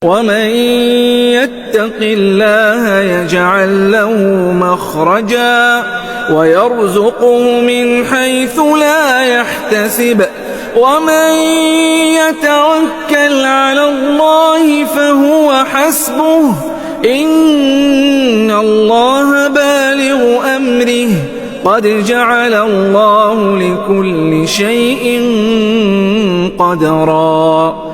ومن يتق الله يجعل له مخرجا ويرزقه من حيث لا يحتسب ومن يتوكل على الله فهو حسبه إن الله بالغ أمره قد جعل الله لكل شيء قدرا.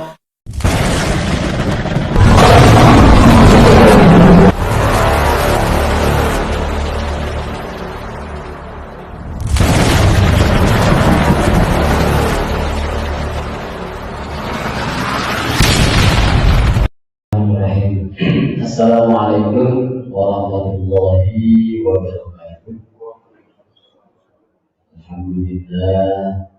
Assalamualaikum warahmatullahi wabarakatuh. Alhamdulillah,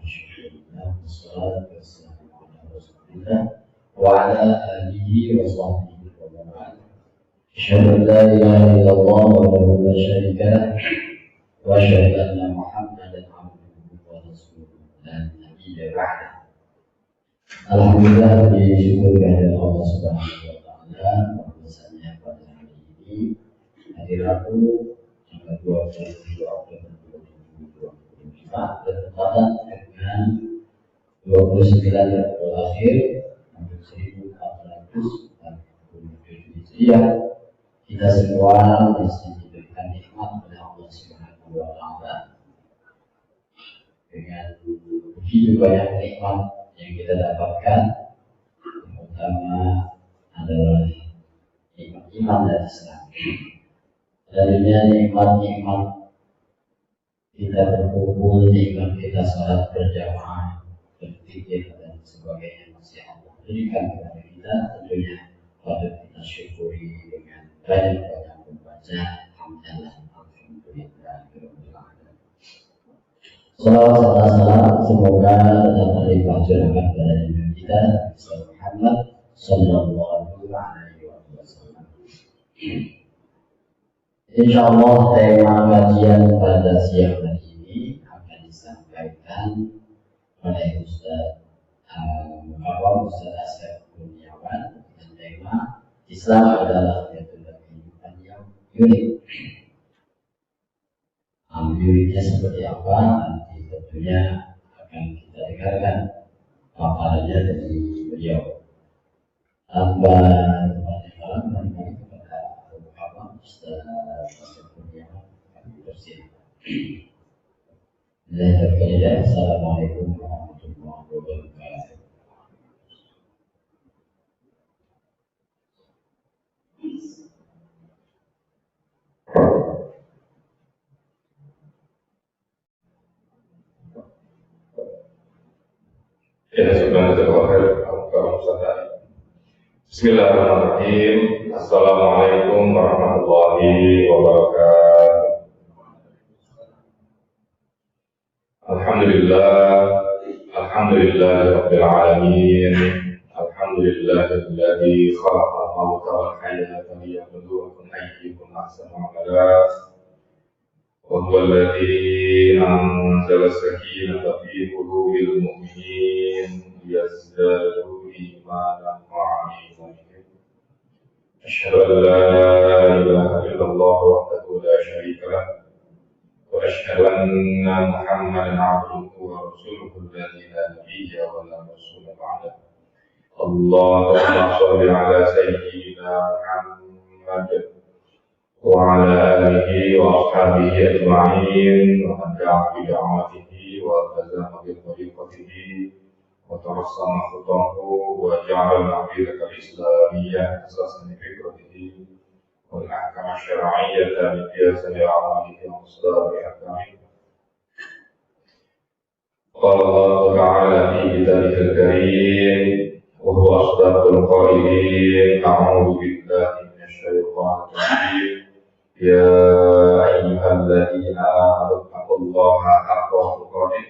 syukurillah, wassalatu wassalamu ala rasulillah wa ala alihi wa sahbihi wa man wala. Asyhadu an la ilaha illallah wahdahu la syarika lah wa asyhadu anna Muhammadan abduhu wa rasuluhu la nabiyya ba'dah. Alhamdulillah, bersyukur kepada Allah Subhanahu wa taala bahwasanya pada hari ini hari Rabu tanggal 22 Oktober 2024 bertepatan dengan 29 Rabiul Akhir tahun 1447 Hijriah. Kita semua masih diberikan nikmat oleh Allah Subhanahu wa taala dengan begitu banyak nikmat yang kita dapatkan. Yang utama adalah nikmat iman dan Islam. Darinya nikmat-nikmat kita berkumpul, nikmat kita salat berjamaah, berzikir dan sebagainya masih Allah berikan kepada kita. Tentunya patut kita syukuri dengan banyak-banyak membaca hamdalah alhamdulillah. Salam semoga tetap terlibat curahkan pada diri kita Muhammad sallallahu alaihi wasallam. Insyaallah tema kajian pada siang hari ini akan disampaikan oleh Ustaz Asep Kurniawan dengan tema Islam adalah metode kehidupan yang unik. Uniknya seperti apa? Nanti tentunya akan kita dengarkan paparannya dari beliau. Tanpa berpanjang kami kepada Bapak Ustaz Asep Kurniawan kami persilakan. Assalamualaikum warahmatullahi wabarakatuh. Ya, subhanallah. Bismillahirrahmanirrahim. Assalamualaikum warahmatullahi wabarakatuh. Alhamdulillahirabbil alamin. Alhamdulillahilladzi khalaqal mauta wal hayata liyabluwakum ayyukum ahsanu amala. وهو الذي أنزل السكينة في قلوب المؤمنين ليزدادوا إيمانا مع إيمانهم. أشهد أن لا إله إلا الله وحده لا شريك له وأشهد أن محمدا عبده ورسوله الذي لا نبي ولا رسول بعده. اللهم صل على سيدنا محمد وعلى آله وأصحابه أجمعين ومن دعا بدعوته والتزم بطريقته وترسم خطاه وجعل العقيدة الإسلامية أساسا لفكرته والأحكام الشرعية مقياسا لأعماله ومصدر أحكامه. قال الله تعالى في كتابه الكريم وهو أصدق القائلين: أعوذ بالله من الشيطان الرجيم. يا أيها الذين آمنوا اتقوا الله حق تقاته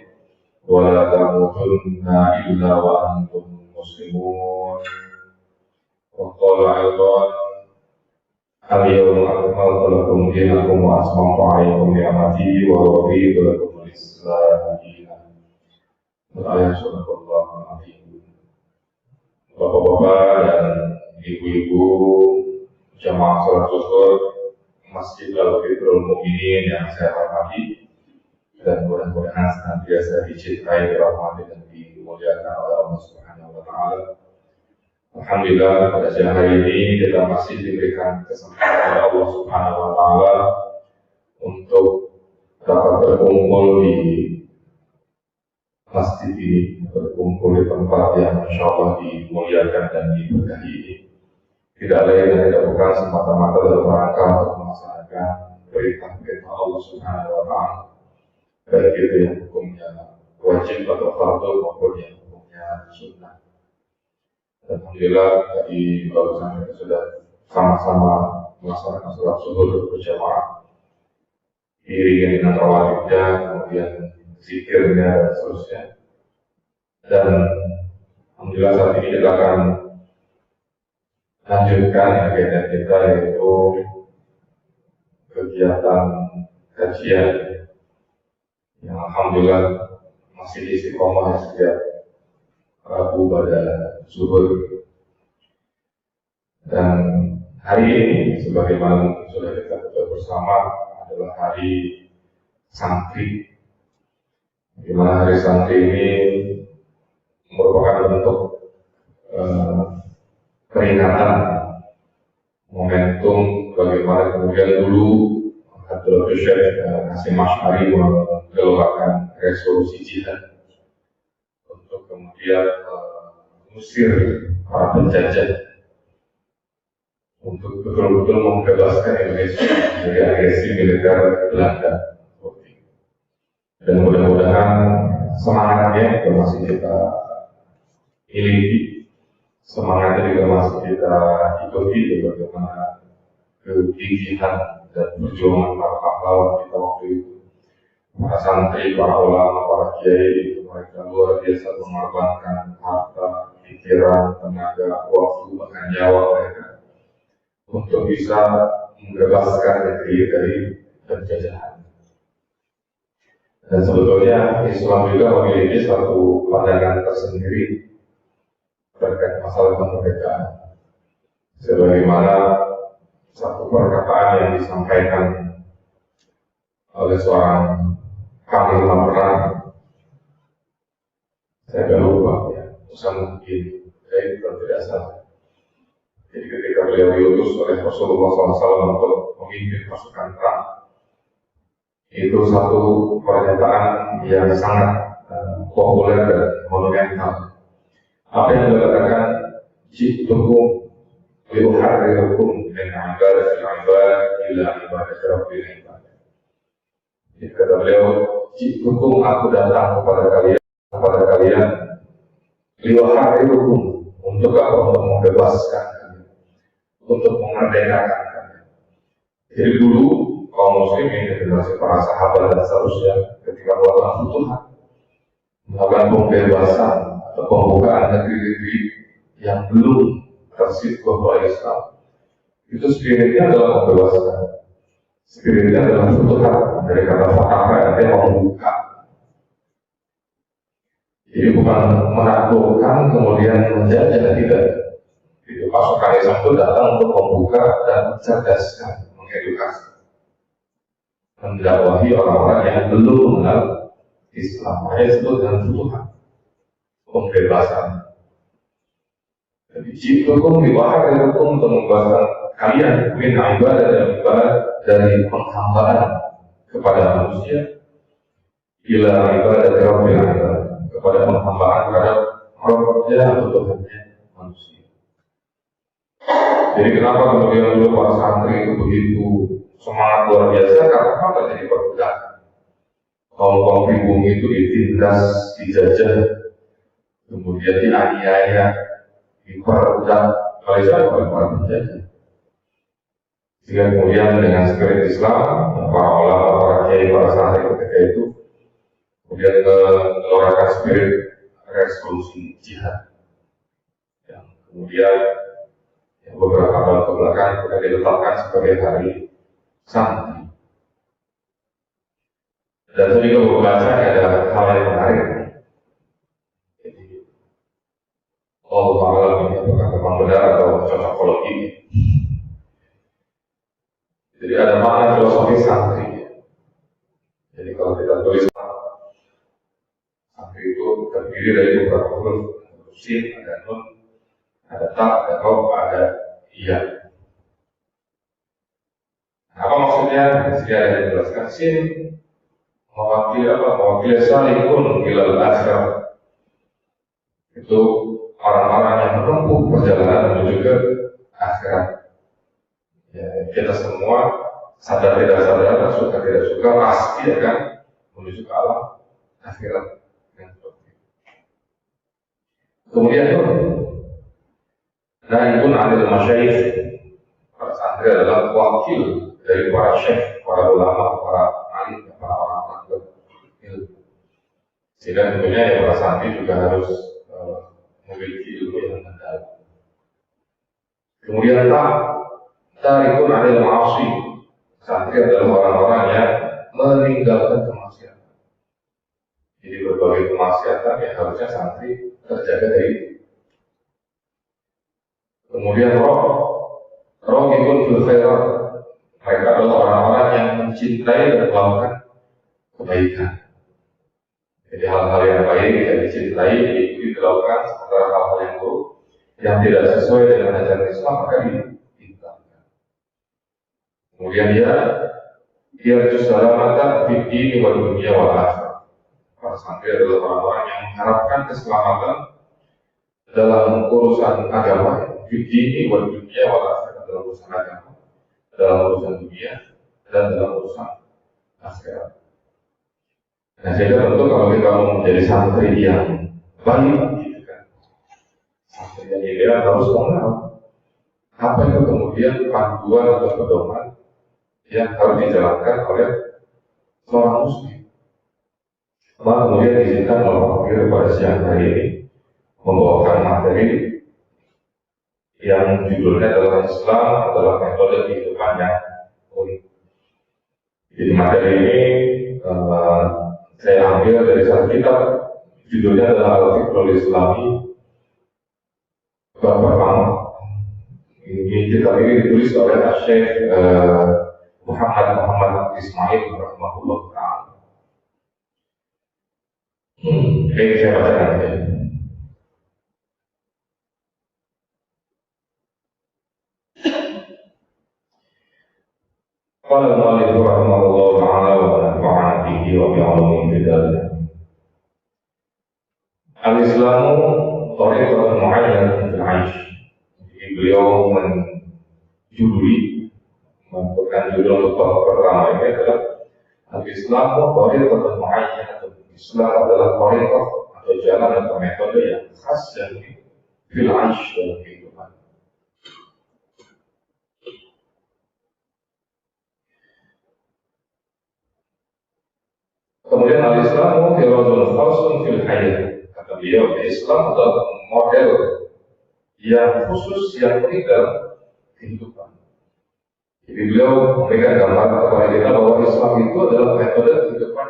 ولا تموتن إلا وأنتم مسلمون. وقال أيضا: اليوم أكملت لكم دينكم وأتممت عليكم نعمتي ورضيت لكم الإسلام دينا. الآية صدق الله العظيم bapak-bapak dan ibu-ibu jamaah sholat zuhur Masjid Al-Fitrul Mukminin yang saya hormati, dan mudah-mudahan senantiasa dicintai, dirahmati dan dimuliakan oleh Allah Subhanahu wa taala. Alhamdulillah pada siang hari ini kita masih diberikan kesempatan oleh Allah Subhanahu wa taala untuk dapat berkumpul di masjid ini, berkumpul di tempat yang insya Allah dimuliakan dan diberkahi ini. Tidak lain dan tidak bukan semata-mata dalam rangka untuk melaksanakan perintah-perintah Allah Subhanahu wa taala, baik itu yang hukumnya wajib atau fardu maupun yang hukumnya sunnah. Alhamdulillah tadi barusan kita sudah sama-sama melaksanakan sholat zuhur berjamaah, diiringi dengan rawatibnya, kemudian zikirnya dan seterusnya. Dan alhamdulillah saat ini kita akan lanjutkan agenda kita, yaitu kegiatan kajian yang alhamdulillah masih istiqomah setiap Rabu pada zuhur. Dan hari ini sebagaimana sudah kita ketahui bersama adalah hari santri, di mana hari santri ini merupakan bentuk peringatan momentum bagaimana kemudian dulu Abdul Syekh Hasyim Asy'ari menggelorakan resolusi jihad untuk kemudian mengusir para penjajah, untuk betul-betul membebaskan Indonesia dari agresi militer Belanda. Dan mudah-mudahan semangatnya juga masih kita miliki, semangatnya juga masih kita ikuti, bagaimana kegigihan dan perjuangan para pahlawan kita waktu itu. Para santri, para ulama, para kiai itu mereka luar biasa mengorbankan harta, pikiran, tenaga, waktu, bahkan nyawa mereka untuk bisa membebaskan negeri dari penjajahan. Dan sebetulnya Islam juga memiliki satu pandangan tersendiri terkait masalah kemerdekaan, sebagaimana satu perkataan yang disampaikan oleh seorang panglima perang, saya agak lupa ya, Usamuddin, kalau tidak salah. Jadi ketika beliau diutus oleh Rasulullah SAW untuk memimpin pasukan perang, itu satu pernyataan yang sangat populer dan monumental. Apa yang beliau katakan, "Jitukum liuharrirukum min ibadatil ibad ila ibadati rabbil ibad." Jadi kata beliau, "Jitukum, aku datang kepada kalian liuharrirukum, untuk apa? Untuk membebaskan kalian, untuk memerdekakan kalian." Jadi dulu kaum muslimin, generasi para sahabat dan seterusnya, ketika melakukan futuhat, melakukan pembebasan atau pembukaan negeri-negeri yang belum tersentuh oleh Islam, itu spiritnya adalah pembebasan, spiritnya adalah futuhat, dari kata fatah artinya membuka. Jadi bukan menaklukkan kemudian menjajah, tidak. Itu pasukan Islam itu datang untuk membuka dan mencerdaskan, mengedukasi, mendakwahi orang-orang yang belum mengenal Islam. Makanya disebut dengan futuhat, pembebasan. Jadi jitukum liwaharirukum, untuk membebaskan kalian min ibadah dan ibadah, dari penghambaan kepada manusia, ila ibadah rabbil ibad, kepada penghambaan terhadap Rabbnya atau Tuhannya manusia. Jadi kenapa kemudian dulu para santri itu begitu semangat luar biasa? Karena apa? Terjadi perbudakan. Kaum-kaum pribumi itu ditindas, dijajah, kemudian dianiaya, diperbudak oleh siapa? Oleh para penjajah. Sehingga kemudian dengan spirit Islam, para ulama, para kiai, para santri ketika itu kemudian mengeluarkan spirit resolusi jihad, yang kemudian beberapa tahun kebelakang sudah ditetapkan sebagai hari santri. Dan saya juga membaca ada hal yang menarik. Jadi Allah Ta'ala memang benar atau cocokologi. Jadi ada makna filosofi santri. Jadi kalau kita tulis santri itu terdiri dari beberapa huruf, sin, ada nun, ada ta, ada roh, ada iya. Apa maksudnya? Di sini ada yang dijelaskan sin mewakili apa? Mewakili salikun ilal akhir. Itu orang-orang yang menempuh perjalanan menuju ke akhirat. Ya, kita semua sadar tidak sadar, suka tidak suka, pasti akan menuju ke alam akhirat. Kemudian naibun anil masyayikh, para santri adalah wakil dari para syekh, para ulama, para alim, para orang-orang berilmu. Sehingga tentunya para santri juga harus memiliki ilmu yang mendalam. Kemudian tarikun anil ma'asi, santri adalah orang-orang yang meninggalkan kemaksiatan. Jadi berbagai kemaksiatan yang harusnya santri terjaga dari. Kemudian rohibun fil khairat, mereka adalah orang-orang yang mencintai dan melakukan kebaikan. Jadi hal-hal yang baik yang dicintai diikuti dilakukan, sementara hal-hal yang buruk yang tidak sesuai dengan ajaran Islam maka ditinggalkan. Kemudian dia yarjus salamata fid din wal dunya wal akhirah. Para santri adalah orang-orang yang mengharapkan keselamatan dalam urusan agama, fid din wal dunya wal akhirah, dalam urusan agama, dalam urusan dunia dan dalam urusan akhirat. Nah, sehingga tentu kalau kita mau menjadi santri yang baik, gitu kan, santri yang ideal harus mengenal apa itu kemudian panduan atau pedoman yang harus dijalankan oleh seorang muslim. Maka kemudian diizinkan oleh Fakir pada siang hari ini membawakan materi yang judulnya adalah Islam adalah metode kehidupan yang unik. Jadi materi ini saya ambil dari satu kitab, judulnya adalah Al-Fiqhul Islami bab pertama. Ini kitab ini ditulis oleh Syekh Muhammad Ismail rahimahullah ta'ala. Baik, saya bacakan ya. Qala al-mu'allif rahimahullah ta'ala wa nafa'ana bihi wa bi'ulumihi fid dharain. Al-Islamu thariqatun mu'ayyanatun fil 'aish. Jadi beliau memberikan judul untuk bab pertama ini adalah Al-Islamu thariqatun mu'ayyanatun. Islam adalah thariqah atau jalan atau metode yang khas dan fil 'aish, dalam kehidupan. Kemudian al-Islamu hirazun khasun fil hayat. Kata beliau, Islam adalah model yang khusus yang unik dalam kehidupan. Jadi beliau memberikan gambaran kepada kita bahwa Islam itu adalah metode kehidupan.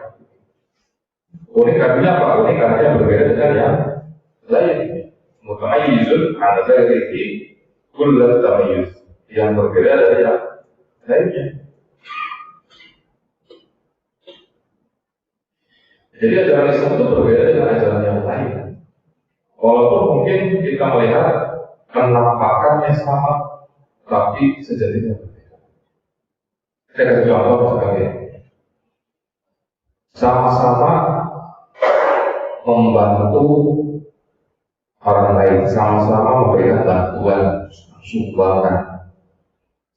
Unik artinya apa? Unik artinya berbeda dengan yang lain. Mutamayyizun an ghairihi kullu tamayyuz. Yang berbeda dari yang lainnya. Jadi ajaran Islam itu berbeda dengan ajaran yang lain. Walaupun mungkin kita melihat penampakannya sama, tapi sejatinya berbeda. Saya kasih contoh sebagai sama-sama membantu orang lain, sama-sama memberikan bantuan, sumbangan,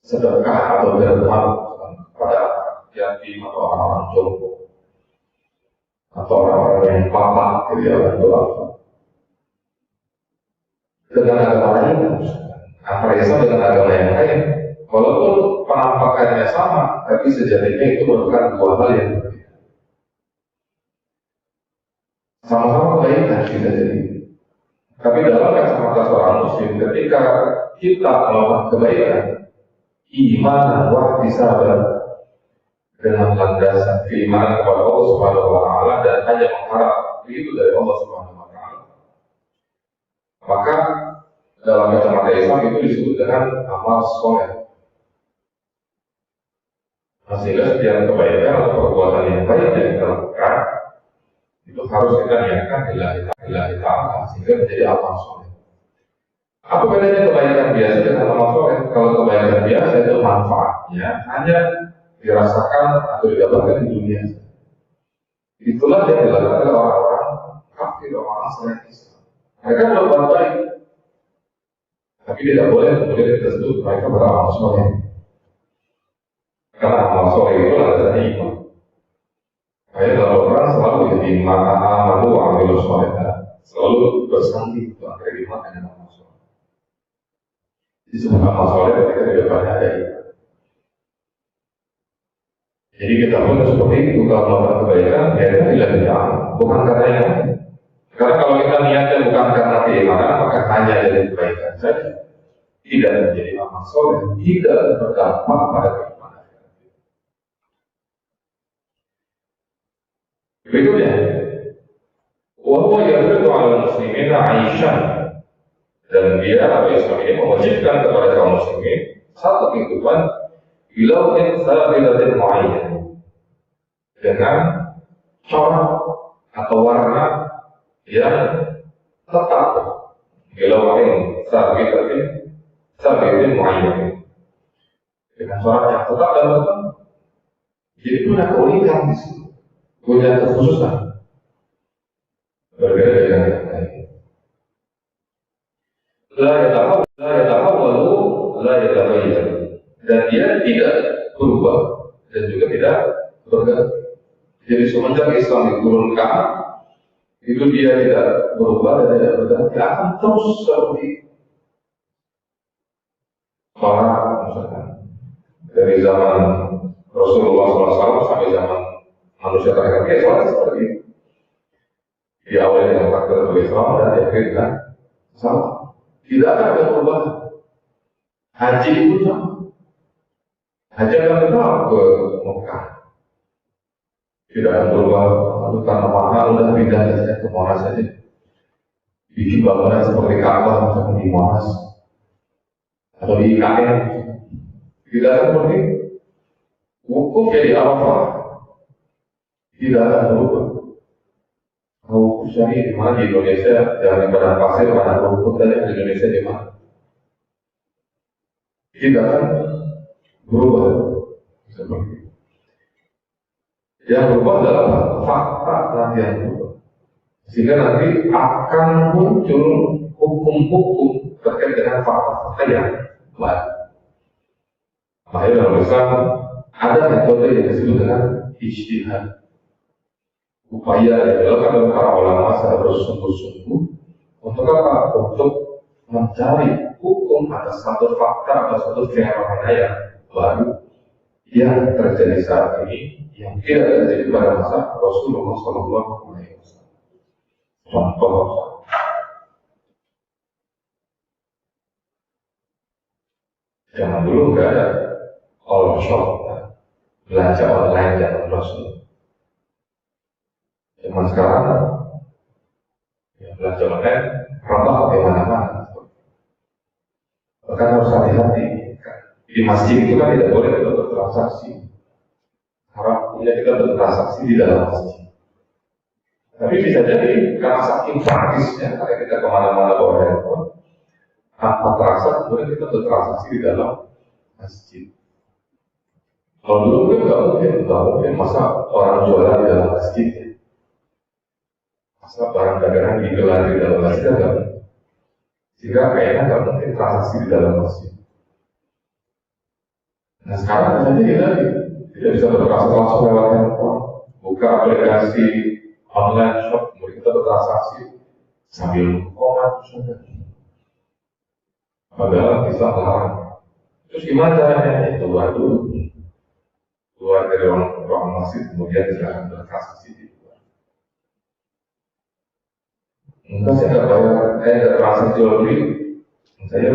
sedekah atau derma kepada yatim atau orang-orang jompo, atau orang-orang yang papa, gitu ya, orang tua. Dengan agama lain, antara Islam dengan agama yang lain, walaupun penampakannya sama, tapi sejatinya itu merupakan dua hal yang berbeda. Sama-sama kebaikan bisa jadi. Tapi dalam kacamata seorang muslim, ketika kita melakukan kebaikan, iman dan wahtisaban, dengan landasan keimanan kepada Allah Subhanahu wa Ta'ala dan hanya mengharap itu dari Allah Subhanahu wa Ta'ala, maka dalam kacamata Islam itu disebut dengan amal soleh. Nah, sehingga setiap kebaikan atau perbuatan yang baik yang kita lakukan itu harus kita niatkan lillahi ta'ala sehingga menjadi amal soleh. Apa bedanya kebaikan biasa dengan amal soleh? Kalau kebaikan biasa itu manfaatnya hanya dirasakan atau didapatkan di dunia. Itulah yang dilakukan oleh orang-orang kafir, orang-orang selain Islam. Mereka berbuat baik, tapi tidak boleh kemudian kita sebut mereka beramal soleh. Karena amal soleh itu adalah iman. Kayak dalam Al-Quran selalu jadi ma'amalu wa'amilu soleh, selalu bersanding itu antara iman dengan amal soleh. Disebut amal soleh ketika tidak banyak ada iman. Jadi kita pun seperti itu kalau melakukan kebaikan, ya tidak kita bukan karena yang lain. Karena kalau kita niatnya bukan karena keimanan, maka hanya dari kebaikan saja, tidak menjadi amal soleh, tidak berdampak pada keimanan. Berikutnya, wahwa yafridu ala muslimina aishan, dan dia atau Islam ini mewajibkan kepada kaum muslimin satu kehidupan bilautin sabilatin mu'ayyan, dengan corak atau warna yang tetap, bilautin sabilatin mu'ayyan, dengan corak yang tetap dan tetap. Jadi punya keunikan di situ, punya kekhususan berbeda dengan yang lain. La yatahawwalu la yataghayyan, dan dia tidak berubah dan juga tidak berganti. Jadi semenjak Islam diturunkan, itu dia tidak berubah dan tidak berganti, akan terus seperti orang misalkan dari zaman Rasulullah SAW sampai zaman manusia terakhir, soalnya seperti itu. Di awal dengan takbiratul ihram dan di akhir dengan sama. Tidak akan ada perubahan. Haji pun sama. Haji akan tetap ke Mekah. Tidak akan berubah. Lalu karena mahal dan pindah saja ke Monas saja. Bikin bangunan seperti Ka'bah misalkan di Monas atau di IKN. Tidak akan seperti itu. Wukuf jadi Arafah. Tidak akan berubah. Wukuf syari di mana di Indonesia, jangan di padang pasir, mana wukuf tadi di Indonesia di mana? Tidak akan berubah seperti itu. Yang berubah adalah fakta nanti yang berubah, sehingga nanti akan muncul hukum-hukum terkait dengan fakta-fakta yang baru. Makanya dalam Islam ada metode yang disebut dengan ijtihad. Upaya yang dilakukan oleh para ulama secara bersungguh-sungguh untuk apa? Untuk mencari hukum atas satu fakta atau satu fenomena yang baru yang terjadi saat ini yang tidak terjadi pada masa Rasulullah SAW. Contoh, zaman dulu nggak ada all shop, belanja online zaman Rasul. Zaman sekarang, ya belanja online, rambah bagaimana-mana. Bahkan harus hati-hati. Di masjid itu kan tidak boleh kita bertransaksi. Harapnya kita bertransaksi di dalam masjid. Tapi bisa jadi, karena saking praktisnya, karena kita kemana-mana bawa handphone, tanpa terasa, kemudian kita bertransaksi di dalam masjid. Kalau dulu kan nggak mungkin masa orang jualan di dalam masjid. Masa barang dagangan digelar di dalam masjid kan nggak mungkin. Sehingga kayaknya nggak mungkin transaksi di dalam masjid. Nah sekarang misalnya kita tidak bisa bertransaksi langsung lewat handphone, buka aplikasi online shop, kemudian kita bertransaksi sambil komat saja. Padahal bisa melarang. Terus gimana caranya? Itu keluar dulu, keluar dari ruang masjid, kemudian silakan bertransaksi di luar. Enggak, saya nggak bayar, nggak transaksi jual beli, saya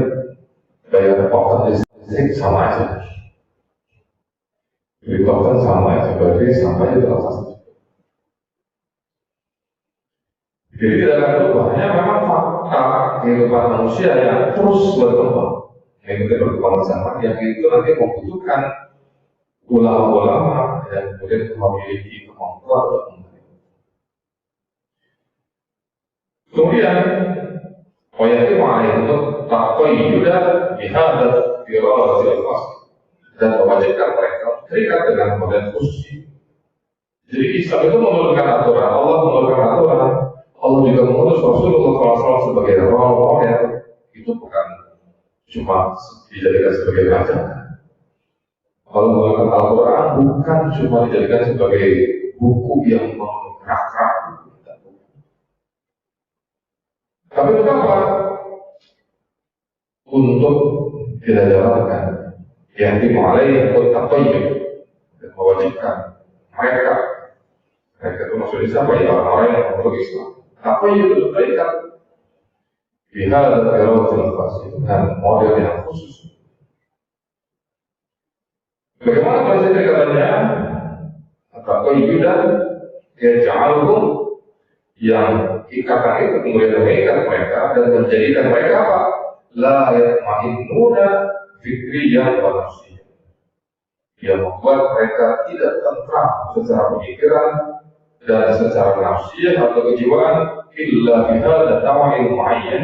bayar token listrik sama aja. Beli token sama aja, berarti sampai transaksi. Jadi tidak akan berubah, hanya memang fakta kehidupan manusia yang terus berkembang, mengikuti perkembangan zaman yang itu nanti membutuhkan ulama-ulama yang kemudian memiliki kemampuan untuk membantu. Kemudian ويتم عليه التقيد بهذا الإرادة الخاصة dan mewajibkan mereka terikat dengan model khusus. Jadi Islam itu menurunkan aturan, Allah menurunkan aturan, Allah juga mengutus Rasulullah SAW sebagai role model. Itu bukan cuma dijadikan sebagai bacaan. Allah menurunkan Al-Quran bukan cuma dijadikan sebagai buku yang menggerakkan, tapi untuk apa? Untuk kita jalankan yang dimulai untuk tayyib dan mewajibkan mereka itu maksudnya siapa ya, orang-orang yang memeluk Islam. Tayyib itu terikat bihal dan erotil khas dengan model yang khusus. Bagaimana konsep terikatannya? Tayyib dan yaj'aluhum, yang ikatan itu kemudian mengikat mereka dan menjadikan mereka apa? La yatma'innuna fikriyah wa nafsiyah, yang membuat mereka tidak tentram secara pemikiran dan secara nafsiyah atau kejiwaan illa bihadza tawa'il mu'ayyan,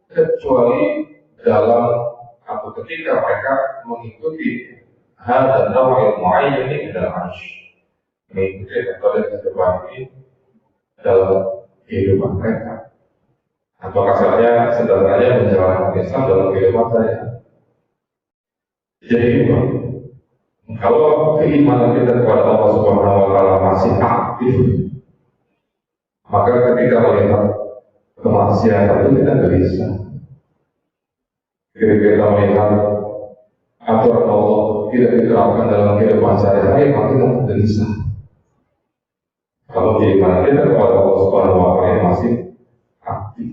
kecuali dalam atau ketika mereka mengikuti hadza tawa'il mu'ayyan dalam arsh, mengikuti metode kehidupan ini dalam kehidupan mereka, atau kasarnya sederhananya menjalankan Islam dalam kehidupan saya. Jadi kalau keimanan kita kepada Allah Subhanahu wa Ta'ala masih aktif, maka ketika melihat kemaksiatan itu kita gelisah. Ketika kita melihat aturan Allah tidak diterapkan dalam kehidupan sehari-hari, maka kita gelisah. Kalau keimanan kita kepada Allah Subhanahu wa Ta'ala masih aktif.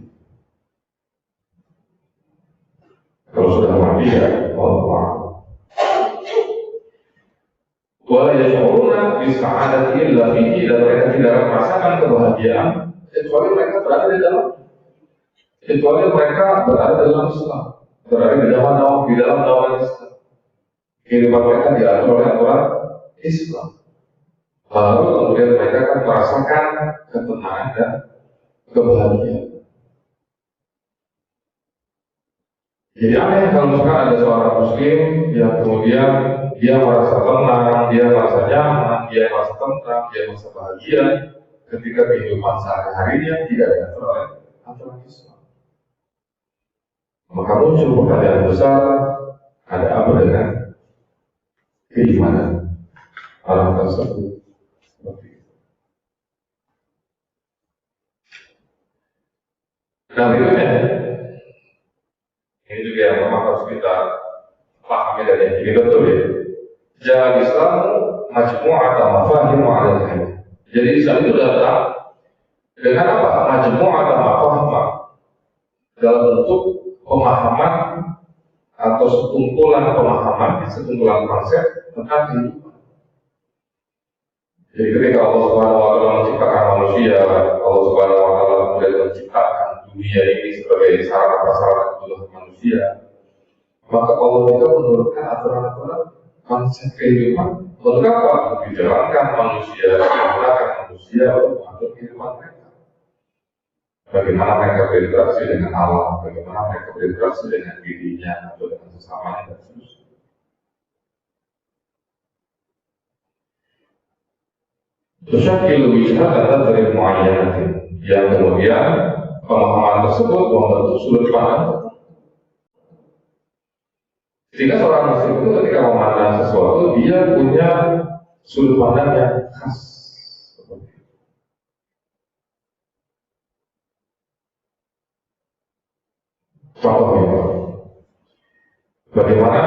Kalau sudah mati ya Allah. Wala yashuruna bi sa'adati illa fihi, dan mereka tidak akan merasakan kebahagiaan kecuali mereka berada di dalam, kecuali mereka berada dalam Islam, berada di dalam naungan Islam. Kehidupan mereka diatur oleh aturan Islam. Lalu kemudian mereka akan merasakan ketenangan dan kebahagiaan. Jadi aneh kalau misalkan ada seorang muslim yang kemudian dia merasa tenang, dia merasa nyaman, dia merasa tentram, dia merasa bahagia ketika kehidupan sehari-harinya tidak diatur oleh aturan Islam. Maka muncul pertanyaan besar, ada apa dengan keimanan orang tersebut? Nah, berikutnya ini juga yang memang harus kita pahami dan yakini betul ya. Jalan Islam majmu'atan mafahim wa 'ala al-hayat. Jadi Islam itu datang dengan apa? Majmu'atan mafahim, dalam bentuk pemahaman atau sekumpulan pemahaman, sekumpulan konsep tentang kehidupan. Jadi ketika Allah Subhanahu wa Ta'ala menciptakan manusia, Allah Subhanahu wa Ta'ala kemudian menciptakan dunia ini sebagai sarana-prasarana kebutuhan manusia, maka Allah juga menurunkan aturan-aturan konsep kehidupan. Untuk apa? Untuk dijalankan manusia, digunakan manusia untuk mengatur kehidupan mereka. Bagaimana mereka berinteraksi dengan alam, bagaimana mereka berinteraksi dengan dirinya atau dengan sesamanya dan seterusnya. Tusyakil wijhatan dari muayyanatin, yang kemudian pemahaman tersebut membentuk sudut pandang. Sehingga seorang muslim itu ketika memandang sesuatu, dia punya sudut pandang yang khas. Contohnya, bagaimana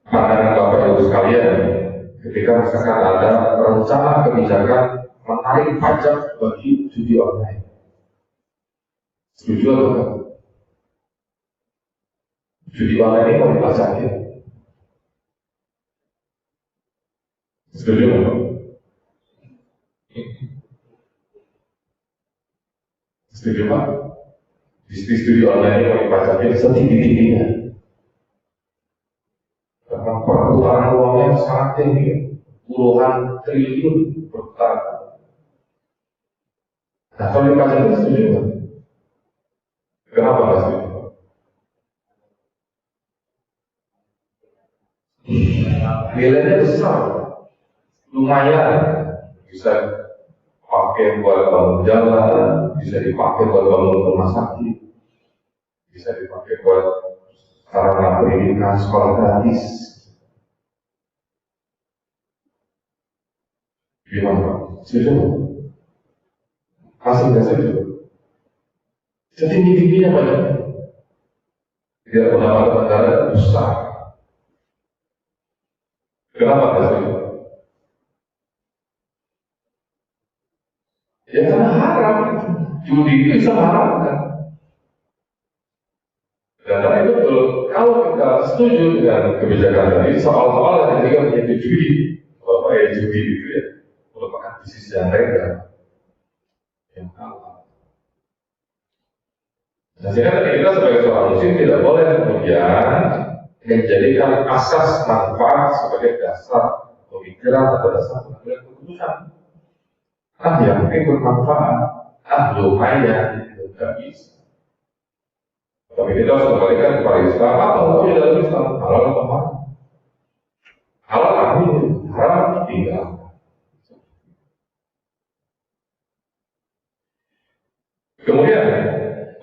pandangan Bapak Ibu sekalian ketika misalkan ada rencana kebijakan menarik pajak bagi judi online? Setuju atau tidak? Judi online ini mau dipajakin? Setuju atau? Setuju Pak? bisnis studi online ini mau dipajakin setinggi-tingginya. Karena perputaran uangnya sangat tinggi, puluhan triliun perputaran. Nah, kalau dipajakin setuju nggak? Kenapa nggak setuju? Nilainya besar, lumayan, bisa pakai buat bangun jalan, bisa dipakai buat bangun rumah sakit, bisa dipakai buat sarana pendidikan sekolah gratis. Gimana? Setuju? Masih nggak setuju? Setinggi-tingginya banyak. Tidak pendapatan negara besar. Kenapa nggak setuju? Ya karena haram. Judi itu bisa haramkan. Dan karena itu betul, kalau kita setuju dengan kebijakan tadi, soal-soal ketika menjadi judi, apa ya judi itu ya, merupakan bisnis yang legal, yang halal. Nah, sehingga tadi kita sebagai seorang muslim tidak boleh kemudian menjadikan asas manfaat sebagai dasar pemikiran atau dasar pengambilan keputusan. Yang mungkin bermanfaat, lumayan, itu tidak bisa. Tapi kita harus kembalikan kepada Islam. Apa hukumnya dalam Islam? Halal atau haram? Halal ambil, haram tinggal. Kemudian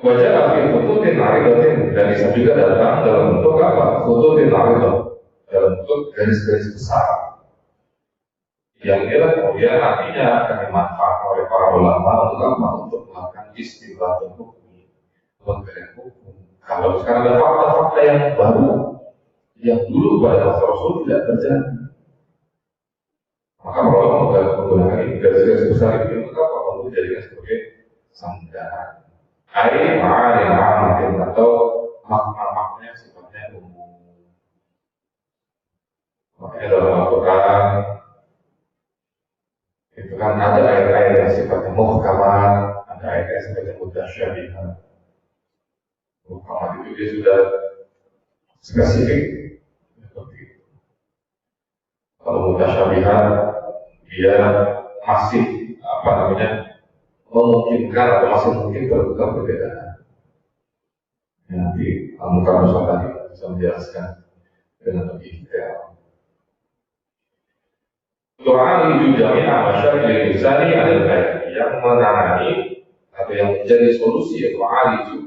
wajah akhir khututin aridatin, dan bisa juga datang dalam bentuk apa? Khututin aridat, dalam bentuk garis-garis besar. Yang inilah kemudian nantinya akan dimanfaatkan oleh para ulama untuk apa? Untuk melakukan istinbat hukum, pemberian hukum. Kalau sekarang ada fakta-fakta yang baru, yang dulu pada masa Rasul tidak terjadi, maka para ulama menggunakan ini garis-garis besar itu untuk apa? Untuk dijadikan sebagai sandaran. Air ma'ani ma'amatin, atau makna-makna sifatnya umum. Makanya dalam Al-Quran itu kan ada ayat-ayat yang sifatnya muhkamah, ada ayat yang sifatnya mutasyabihat. Muhkamah itu dia sudah spesifik. Kalau mutasyabihat dia masih memungkinkan atau masih mungkin terbuka perbedaan. Nanti Al-Mukarram tadi bisa menjelaskan dengan lebih detail. Tu'aliju jami'a masyarakat insani adalah kayak yang menangani atau yang menjadi solusi, yaitu tu'aliju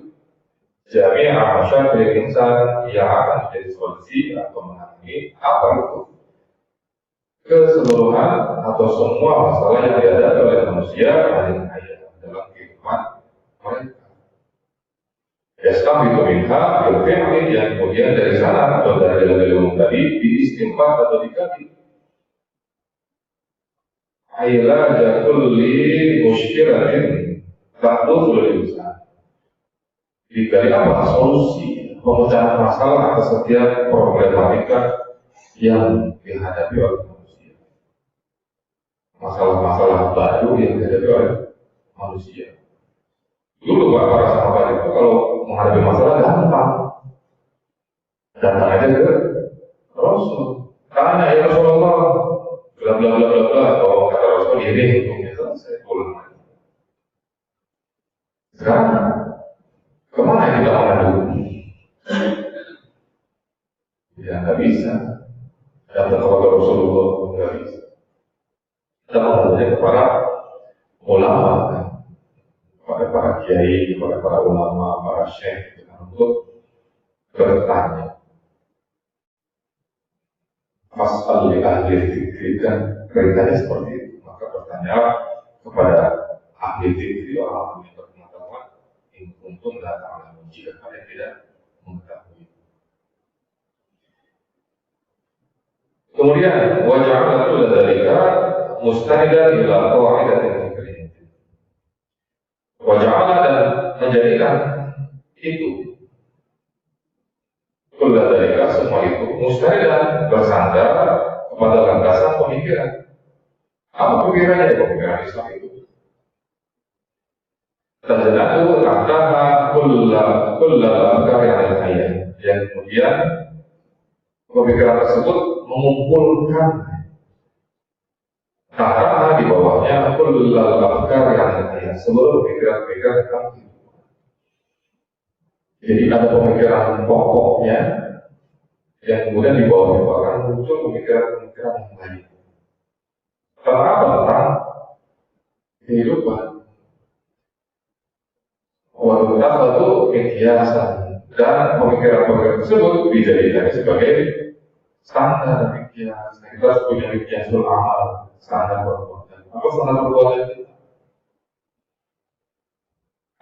jami'a masyarakat insan yang akan menjadi solusi atau menangani apa itu? Keseluruhan atau semua masalah yang dihadapi oleh manusia dalam kehidupan mereka. Islam itu minta berfirman yang kemudian dari sana atau dari ilmu tadi diistimbat atau dikaji. Ailaja kulli musykilatin ta'dhul insan. Dikali apa? Solusi pemecahan masalah atas setiap problematika yang dihadapi oleh manusia. Masalah-masalah baru yang dihadapi oleh manusia. Dulu para sahabat itu kalau menghadapi masalah gampang, datang aja ke Rasul. Tanya ya Rasulullah, bla bla bla bla bla, atau kata Rasul ini hukumnya selesai, pulang lagi. Sekarang kemana kita mengadu? Ya nggak bisa. Datang kepada Rasulullah nggak bisa. Kita mengadunya kepada ulama, kan? Kepada para kiai, kepada para ulama, para syekh, untuk bertanya. Fasal li ahli dzikri, kan perintahnya seperti itu. Maka bertanya kepada ahli dzikri, orang yang berpengetahuan, untuk datang jika kalian tidak mengetahui. Kemudian wajah itu dzalika mustanidan ila qaidatin dzikriyah. Wajah dan menjadikan itu dzalika semua itu mustanidan bersandar kepada landasan pemikiran. Apa pemikirannya? Pemikiran Islam itu. Tajadadu kataha kulla afkari al-hayah. Yang kemudian pemikiran tersebut mengumpulkan karena di bawahnya kulla afkari al-hayah, seluruh pemikiran-pemikiran tentang kehidupan. Jadi ada pemikiran pokoknya yang kemudian di bawah itu akan muncul pemikiran-pemikiran yang lain. Tentang apa? Tentang kehidupan. Waktu itu kiasan, dan pemikiran-pemikiran tersebut dijadikan sebagai standar kias. Kita harus punya kiasul amal, standar perbuatan. Apa standar perbuatan kita?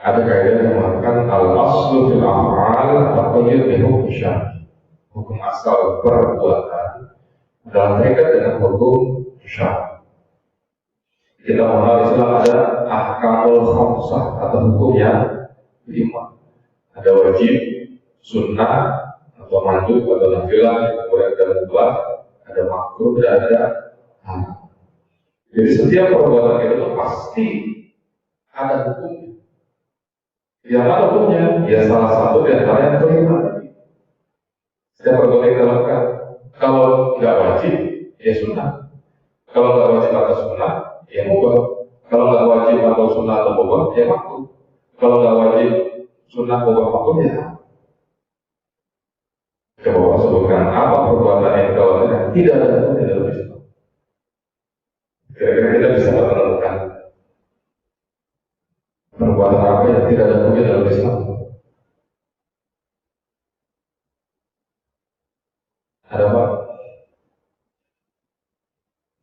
Ada kaidah yang mengatakan al-aslu fil af'al taqayyud bi hukum syar'i. Hukum asal perbuatan dalam terikat dengan hukum syar'i. Kita mengenal Islam ada ahkamul khamsah atau hukum yang 5. Ada wajib, sunnah, atau mandub, atau nafilah, kemudian ada mubah, ada makruh, dan ada haram. Jadi setiap perbuatan itu pasti ada hukumnya. Yang mana hukumnya? Ya salah satu di antara yang kelima tadi. Setiap perbuatan kita lakukan, kalau nggak wajib, ya sunnah. Kalau nggak wajib atau sunnah, ya mubah. Kalau nggak wajib atau sunnah atau mubah, ya makruh. Kalau nggak wajib sunnah mubah makruh, ya coba sebutkan apa perbuatan yang kita lakukan tidak ada hukumnya dalam Islam. Kira-kira kita bisa menemukan perbuatan apa yang tidak ada hukumnya dalam Islam? Ada apa?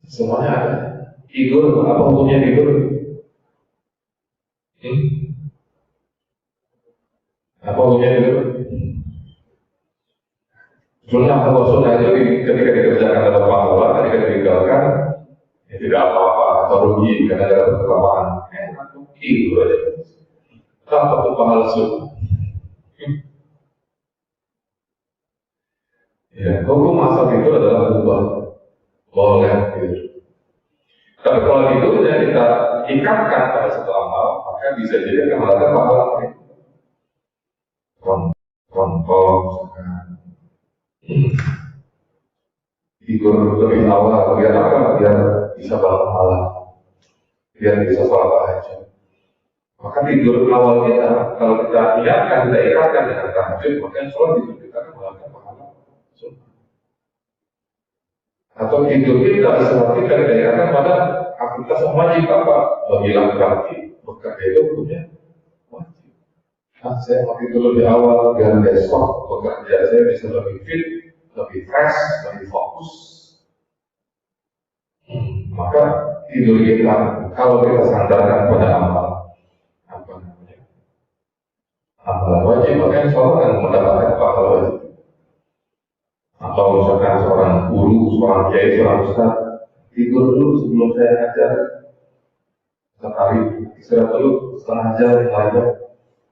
Semuanya ada. Tidur, apa hukumnya tidur? Apa hukumnya tidur? Sunnah atau sunnah itu ketika dikerjakan dapat pahala, ketika ditinggalkan ya tidak apa-apa atau rugi karena ada kelamaan. Itu aja. Tak dapat pahala sunnah. Ya, hukum asal itu adalah ubah, boleh tidur. Tapi kalau tidurnya kita ikatkan pada satu amal, maka bisa jadi akan melakukan pahala itu. Contoh misalkan tidur lebih awal, biar apa? Biar bisa bangun malam, biar bisa sholat tahajud. Maka tidur awal kita, kalau kita niatkan, kita ikatkan dengan tahajud, maka sholat tidur kita akan melakukan pahala sunnah. Atau tidur kita, sholat kita ikatkan pada aktivitas yang wajib apa? Bagi laki-laki, bekerja itu punya wajib. Nah, saya mau tidur lebih awal, biar besok bekerja saya bisa lebih fit, lebih fresh, lebih fokus. Maka tidur kita, kalau kita sandarkan pada amal, apa namanya, amalan wajib, maka sholat akan mendapatkan pahala wajib. Atau misalkan seorang guru, seorang kiai, seorang ustaz, tidur dulu sebelum saya ngajar sekali, istirahat dulu setengah jam yang lainnya.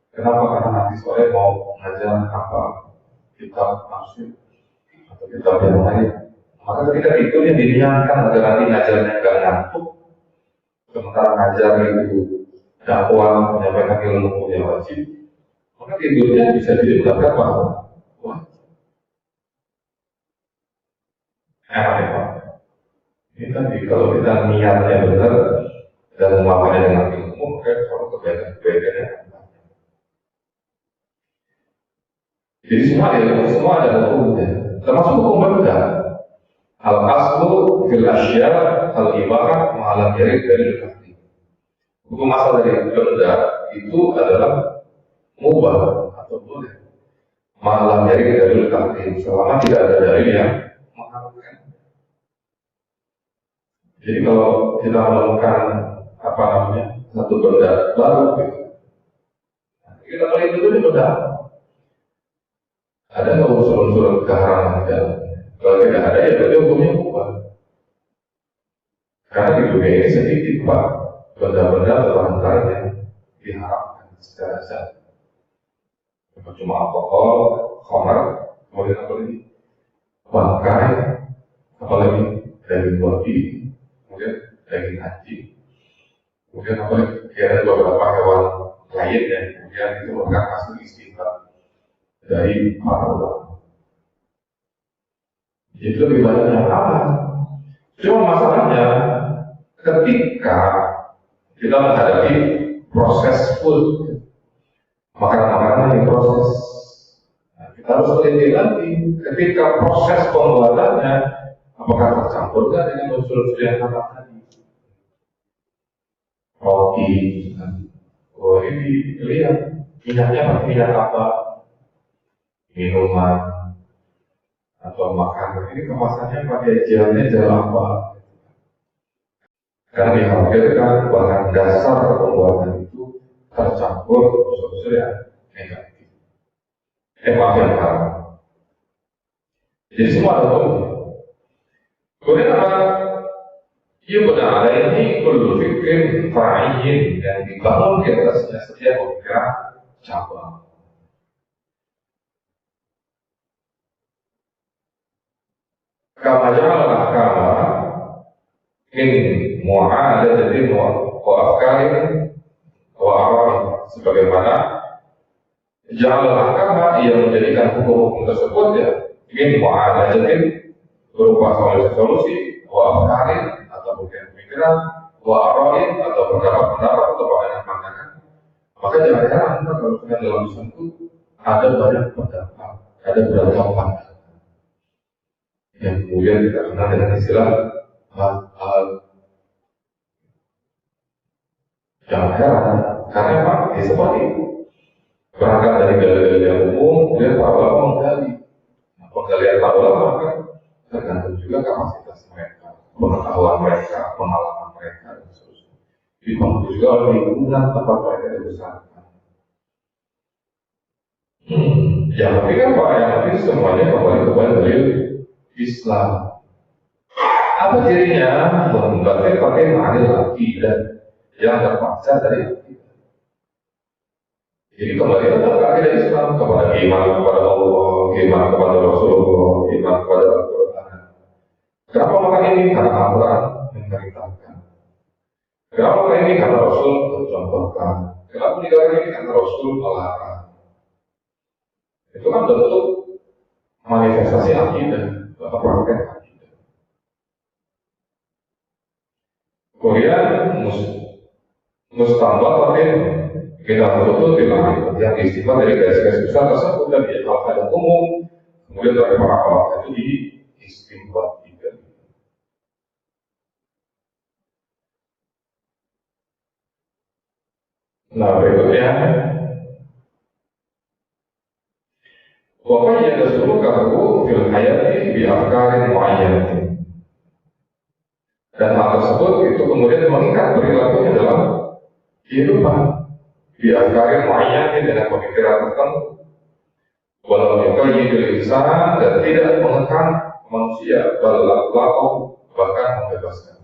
Kenapa? Karena nanti sore mau ngajar apa, kitab tafsir atau kitab yang lain. Maka ketika tidurnya diniatkan agar nanti ngajarnya nggak ngantuk, sementara ngajar itu dakwah menyampaikan ilmu yang wajib, maka tidurnya bisa jadi mendapatkan pahala. Wah, enak ya Pak. Ini tadi kalau kita niatnya benar dan memakannya dengan ilmu, maka kalau kebaikan-kebaikannya. Jadi semua ada hukumnya, termasuk hukum benda. Al-aslu fil asya al-ibarah ma'alam yarid dari tahrim. Hukum asal dari benda itu adalah mubah atau boleh ma'alam yarid dari tahrim, selama tidak ada dalil yang mengharamkan. Jadi kalau kita menemukan apa namanya satu benda baru, kita paling itu di benda. Ada nggak unsur-unsur keharaman di dalamnya? Kalau tidak ada, ya berarti hukumnya ubah. Karena di dunia ini sedikit Pak, benda-benda terlantar yang diharapkan secara zat. Cuma alkohol, khamar, kemudian apa lagi? Bangkai, apalagi daging babi, kemudian daging anjing, kemudian apa lagi? Ada beberapa hewan lain yang kemudian itu merupakan asli Jadi lebih banyak yang halal. Cuma masalahnya ketika kita menghadapi proses food, makanan-makanan yang proses, nah, kita harus teliti lagi ketika proses pembuatannya apakah tercampurkan dengan unsur-unsur yang haram tadi. Roti, oh ini lihat minyaknya minyak apa, minuman atau makanan ini kemasannya pakai gel apa. Karena dikhawatirkan bahan dasar pembuatan itu tercampur unsur-unsur yang negatif. Maaf yang haram. Jadi semua ada hukumnya. Kemudian apa? Benar ada ini perlu fikir fa'in yang dibangun di atasnya setiap pemikiran cabang. Kama ja'alna kama min mu'adatin wa afkarin wa arahin, sebagaimana ja'alna kama yang menjadikan hukum-hukum tersebut ya min mu'adatin berupa solusi wa afkarin atau pemikiran wa arahin atau pendapat-pendapat atau pandangan-pandangan. Maka jangan heran kalau dalam Islam itu ada banyak pendapat, ada beragam pandangan yang kemudian kita kenal dengan istilah jangan heran, karena memang seperti itu. Berangkat dari dalil-dalil yang umum, kemudian para ulama menggali. Nah, penggalian para ulama kan tergantung juga kapasitas mereka, pengetahuan mereka, pengalaman mereka, dan seterusnya. Dibantu juga oleh lingkungan tempat mereka dibesarkan. Yang penting kan Pak, yang penting semuanya kembali kepada dalil Islam. Apa cirinya? Membaca pakai ma'anil akidah yang terpaksa dari akidah. Jadi kembali kepada akidah Islam, kepada iman kepada Allah, iman kepada Rasulullah, iman kepada Al-Quran. Kenapa makan ini? Karena Al-Quran memerintahkan. Kenapa makan ini? Karena Rasul mencontohkan. Kenapa meninggalkan ini? Karena Rasul melarang. Itu kan bentuk manifestasi akidah atau praktek akidah. Kemudian mustambatin kita betul dilakukan yang istimewa dari garis-garis besar tersebut dan di hal-hal yang umum, kemudian dari para ulama itu di istimewa juga. Nah berikutnya, wafai yang disuruh kaku fil hayati bi afkarin mu'ayyanatin. Dan hal tersebut itu kemudian mengikat perilakunya dalam kehidupan. Biarkan mu'ayyatin dengan pemikiran tertentu, walau yuqayyidul insan dan tidak mengekang manusia, balaqau bahkan membebaskan.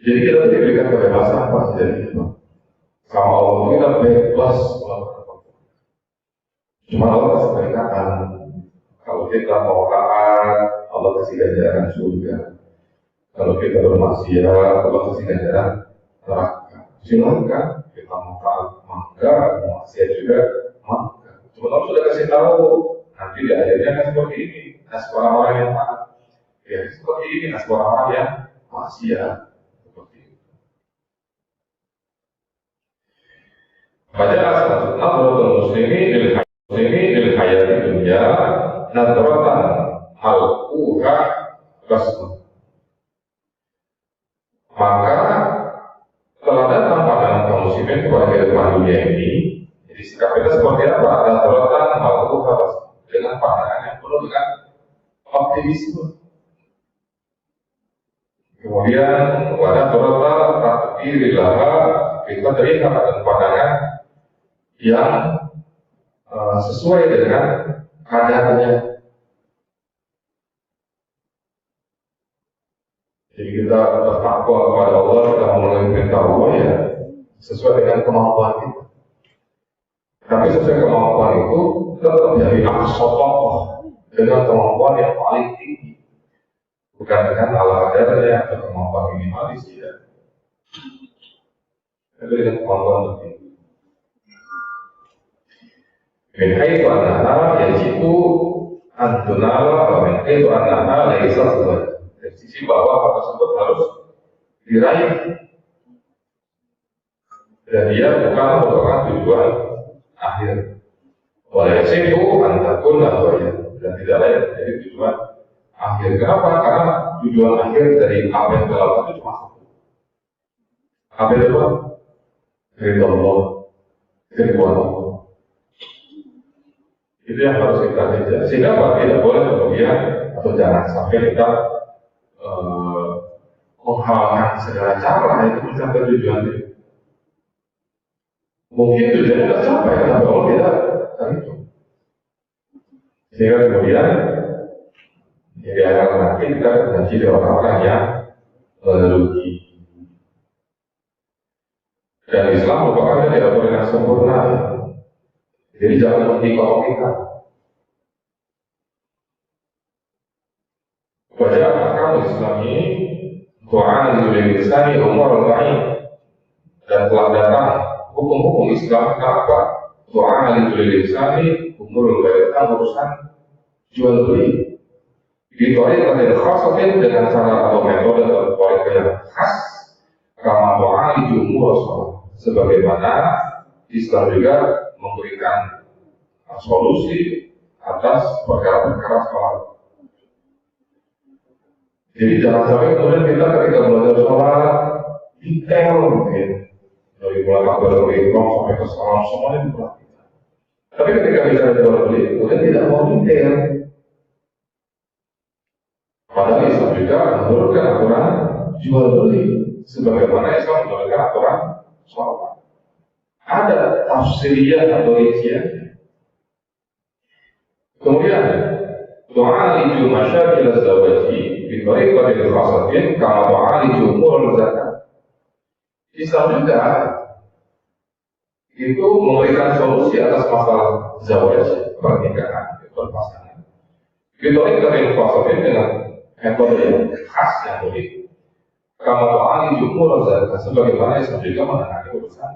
Jadi kita diberikan kebebasan apa saja itu. Sama Allah kita bebas melakukan apapun. Cuma Allah kasih peringatan. Kalau kita mau taat, Allah kasih ganjaran surga. Kalau kita bermaksiat, Allah kasih ganjaran neraka. Silakan. Kita mau taat maka, mau maksiat juga maka. Cuma Allah sudah kasih tahu nanti di akhirnya kan seperti ini. Nasib orang-orang yang taat, ya seperti ini. Nasib orang-orang yang maksiat seperti itu. Baca nadratul muslimi lil hayati dunya nadratan al-uha basma. Maka telah datang pandangan kaum muslimin kepada kehidupan dunia ini. Jadi sikap kita seperti apa? Ada terletak al-uha dengan pandangan yang penuh dengan optimisme. Kemudian wadah terletak takdirilah kita terlihat dengan pandangan yang sesuai dengan kadarnya. Jadi kita bertakwa kepada Allah, kita memenuhi perintah Allah ya sesuai dengan kemampuan kita. Tapi sesuai kemampuan itu tetap jadi aqsa dengan kemampuan yang paling tinggi, bukan dengan ala kadarnya atau kemampuan minimalis ya. Tapi dengan kemampuan tertinggi. Min haitsu annaha yajibu an antunala wa min haitsu annaha laysat zawaj. Dari sisi bahwa hal tersebut harus diraih dan dia bukan merupakan tujuan akhir. Oleh itu antakun atau dan tidak lain dari tujuan akhir. Kenapa? Karena tujuan akhir dari apa yang kita lakukan itu cuma satu. Apa itu? Ridho Allah, keriduan Allah. Itu yang harus kita kejar. Sehingga tidak boleh kemudian atau jangan sampai kita menghalalkan segala cara itu mencapai tujuan itu. Mungkin tujuannya tidak sampai karena Allah tidak itu. Sehingga kemudian jadi akan nanti kita menjadi orang-orang yang merugi. Dan Islam merupakan aturan yang sempurna. Jadi jangan mengikau kita. Wajah akan Islami Tuhan di Islami umur al-Ba'in dan telah datang hukum-hukum Islam apa? Tuhan di Islami umur al-Ba'in urusan jual beli. Dituarin pada khasatin dengan cara atau metode atau kualitas yang khas. Kama Tuhan di umur sebagaimana Islam juga memberikan solusi atas perkara-perkara sholat. Jadi jangan sampai kemudian kita ketika belajar sholat detail gitu ya. Dari mulai kabar dari imam sampai ke salam semuanya diperhatikan. Tapi ketika bicara jual beli, kemudian tidak mau detail. Padahal Islam juga menurunkan aturan jual beli sebagaimana Islam menurunkan aturan sholat. Ada tafsiriyah atau rinciannya. Kemudian tu'aliju masyakil az-zawaji bi tariqatin khasatin kama tu'aliju umur zakat. Islam juga itu memberikan solusi atas masalah zawaj, pernikahan, berpasangan. Bi tariqatin khasatin dengan metode yang khas yang unik. Kama tu'aliju umur zakat, sebagaimana Islam juga menangani urusan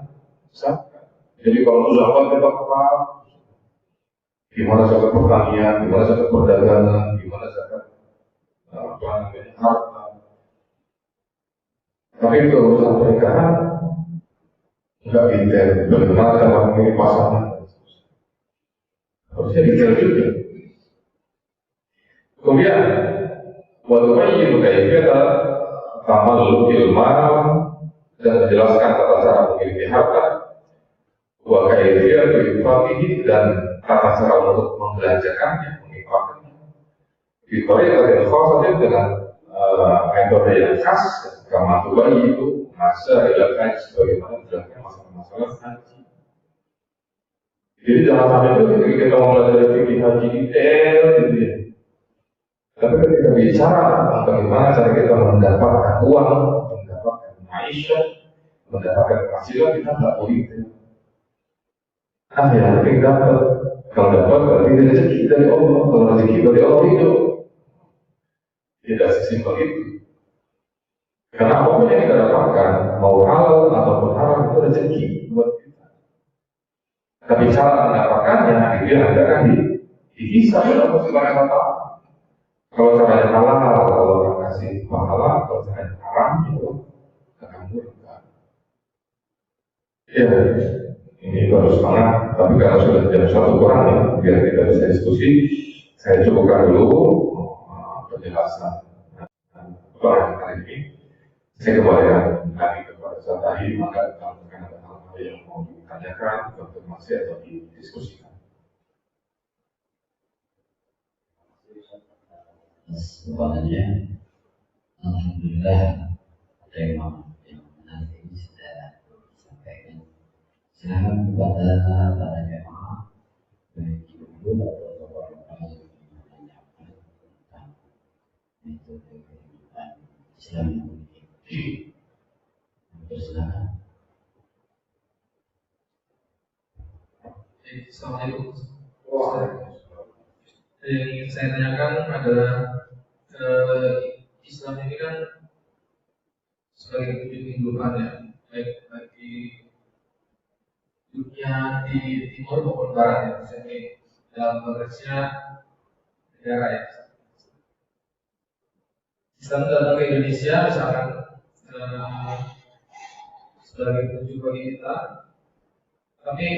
zakat. Jadi kalau sudah kita kepala gimana zakat pertanian, gimana zakat perdagangan, gimana zakat harta. Tapi itu urusan pernikahan nggak detail. Bagaimana cara memilih pasangan? Harusnya detail juga. Kemudian, waktu bayi kaifiyata tamal ilmal dan menjelaskan tata cara memiliki harta, wa kaifiyatu infaqih dan tata cara untuk membelanjakannya, menginfakkannya. Dituarin yang khususnya dengan metode yang khas, kama tubayi itu masa ilakan sebagaimana menjelaskan masalah-masalah haji. Jadi jangan sampai itu ketika kita mau belajar fikih haji detail gitu ya. Tapi ketika bicara tentang bagaimana cara kita mendapatkan uang, mendapatkan maisha, mendapatkan penghasilan, kita nggak boleh. Yang penting dapat. Kalau dapat berarti rezeki dari Allah. Kalau rezeki dari Allah itu tidak sesimpel itu. Karena apapun yang kita dapatkan, mau halal ataupun haram, itu rezeki buat kita. Tapi cara mendapatkannya itu yang akan dihisab oleh Allah Subhanahu wa Ta'ala. Kalau caranya halal, Allah akan kasih pahala. Kalau caranya haram, itu akan murka. Ya. Ini baru setengah, tapi karena sudah jam 1 kurang ya, biar kita bisa diskusi, saya cukupkan dulu penjelasan orang kali ini. Saya kembalikan lagi kepada Ustaz tadi, maka kalau ada hal-hal yang mau ditanyakan, konfirmasi atau didiskusikan. Sebenarnya, alhamdulillah tema yang menarik ini sudah disampaikan. Silakan kepada para jemaah baik ibu atau orang-orang yang menanyakan tentang metode kehidupan Islam yang unik. Silakan. Assalamualaikum. Yang ingin saya tanyakan adalah Islam ini kan sebagai wujud kehidupan ya, baik bagi dunia di timur maupun barat ya, misalnya dalam konteksnya negara ya. Islam datang ke Indonesia misalkan sebagai petunjuk bagi kita, tapi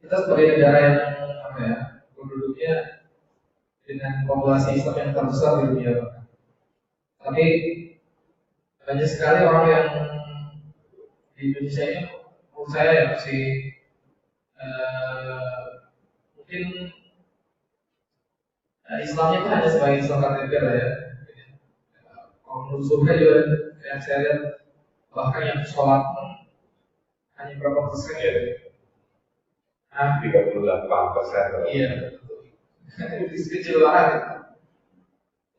kita sebagai negara yang penduduknya dengan populasi Islam yang terbesar di dunia, tapi banyak sekali orang yang di Indonesia ini menurut saya ya masih mungkin Islamnya itu hanya sebagai Islam KTP lah ya. Kalau menurut survei juga yang saya lihat bahkan yang sholat hanya berapa persen ya? 38%. Iya, itu kecil banget.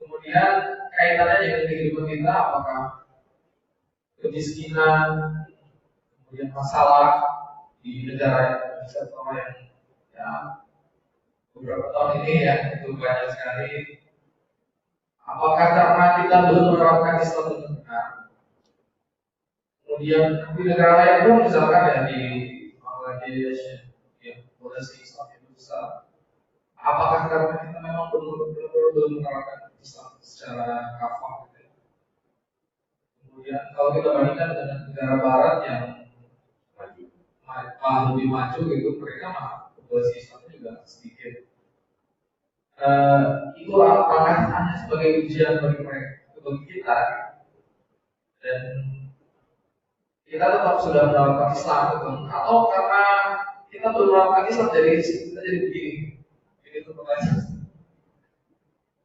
Kemudian kaitannya dengan kehidupan kita, apakah kemiskinan, kemudian masalah di negara Indonesia terutama yang ya beberapa tahun ini ya itu banyak sekali. Apakah karena kita belum menerapkan Islam dengan benar? Kemudian di negara lain pun misalkan ya di Bangladesh yang populasi Islam itu besar. Apakah karena kita memang belum menerapkan Islam secara kafah? Kemudian kalau kita bandingkan dengan negara Barat yang lebih maju gitu, mereka mah populasi Islamnya juga sedikit. Itu apakah hanya sebagai ujian bagi mereka, bagi kita, dan kita tetap sudah menerapkan Islam gitu, atau karena kita belum menerapkan Islam jadi kita jadi begini? Ini tuh pertanyaan.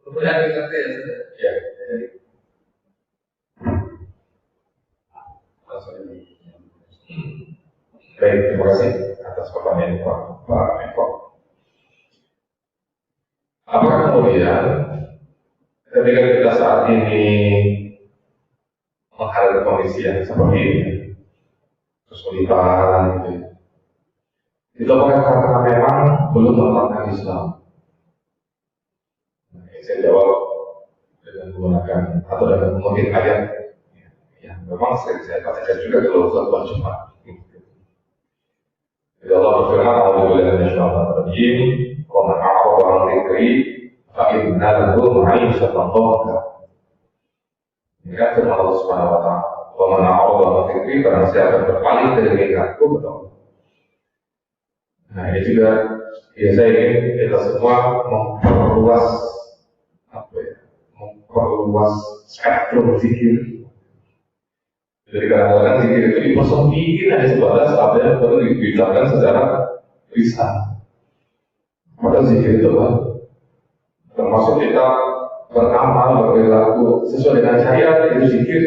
Kemudian ngerti ya sudah. Ya. Baik, terima kasih atas pertanyaan Pak Eko. Apakah kemudian ketika kita saat ini menghadapi kondisi yang seperti ini, kesulitan gitu ya, itu apakah karena memang belum menerapkan Islam? Nah, saya jawab dengan menggunakan atau dengan mengutip ayat yang memang sering saya bacakan juga kalau khutbah Jumat. Jadi Allah berfirman, "A'udzubillahi minasyaitonir rajim, wa man a'rada 'an dzikri fa inna lahu ma'isyatan dhanka." Ini kan firman Allah Subhanahu wa taala, "Wa man a'rada 'an dzikri", barang siapa yang berpaling dari ingatku, betul. Nah, ini juga ya saya ingin kita semua memperluas memperluas spektrum zikir. Jadi kadang-kadang zikir itu dipersempit hanya sebatas apa yang perlu diucapkan secara lisan. Padahal zikir itu termasuk kita beramal, berperilaku sesuai dengan syariat, itu zikir.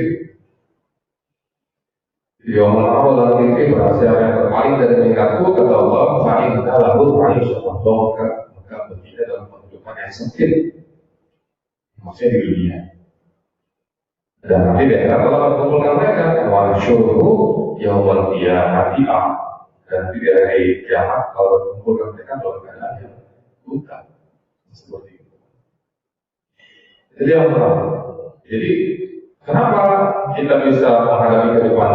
Yang menawar dalam zikir berhasil yang berpaling dari mengingatku, kata Allah, fa'inna lahu ma'isyatan dhanka, maka baginya dalam kehidupan yang sempit, maksudnya di dunia. Dan nanti di akhirat Allah berkumpulkan mereka, wa syuruhu yawmal qiyamati dan nanti di hari kiamat Allah berkumpulkan mereka dalam keadaan yang buta, seperti itu. Jadi yang pertama, jadi kenapa kita bisa menghadapi kehidupan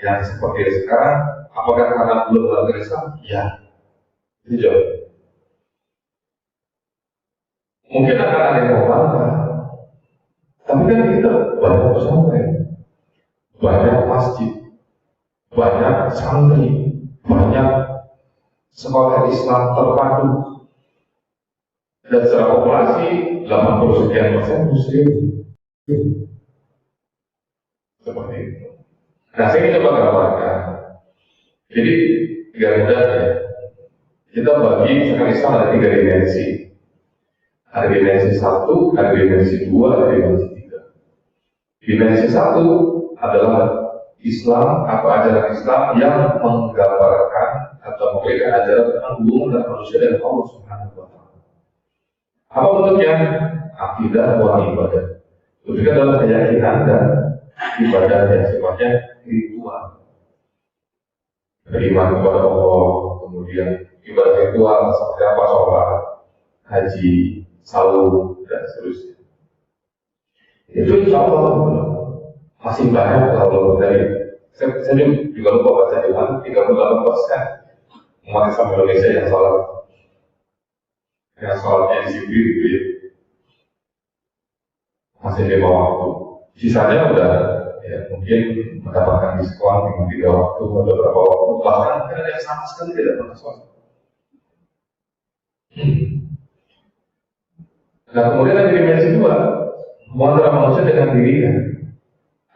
yang seperti sekarang? Apakah karena belum belajar Islam? Ya, itu jawab. Mungkin akan ada yang membantah. Tapi kan kita banyak pesantren, banyak masjid, banyak santri, banyak sekolah Islam terpadu, dan secara populasi 80% Muslim. Seperti itu. Nah, saya ingin coba gambarkan. Jadi, tidak mudah ya. Kita bagi misalkan Islam ada 3 dimensi. Ada dimensi 1, ada dimensi 2, ada dimensi 3. Dimensi 1 adalah Islam atau ajaran Islam yang menggambarkan atau memberikan ajaran tentang hubungan antara manusia dan Allah Subhanahu wa taala. Apa bentuknya? Akidah wa ibadah. Itu juga dalam keyakinan dan ibadah yang sifatnya ritual. Beriman kepada Allah, kemudian ibadah ritual seperti apa, sholat, haji, saum, dan seterusnya. Itu insya Allah masih banyak kalau dari saya juga lupa baca di mana 38% umat Islam Indonesia yang sholat. yang sholatnya disiplin gitu ya, masih 5 waktu. Sisanya udah ya mungkin mendapatkan diskon dengan 3 waktu atau beberapa waktu, bahkan mungkin ada yang sama sekali tidak pernah sholat. Nah kemudian ada dimensi 2, hubungan antara manusia dengan dirinya.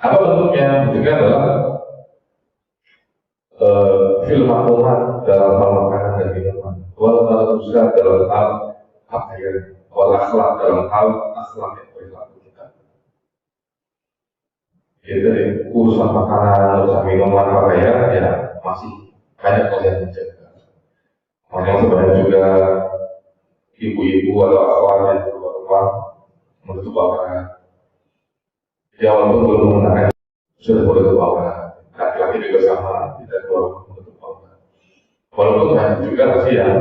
Apa bentuknya? Bentuknya adalah film maklumat dalam hal makanan dan minuman, wal maluzat dalam hal pakaian, wal akhlak dalam hal akhlak yang perilaku kita. Jadi urusan makanan, urusan minuman, pakaian ya masih banyak yang menjaga. Makanya sebenarnya juga ibu-ibu atau akhwat yang keluar rumah menutup aurat. Ya walaupun belum menggunakan sudah boleh tutup aurat. Laki-laki juga sama, tidak keluar rumah menutup aurat. Walaupun hanya juga masih yang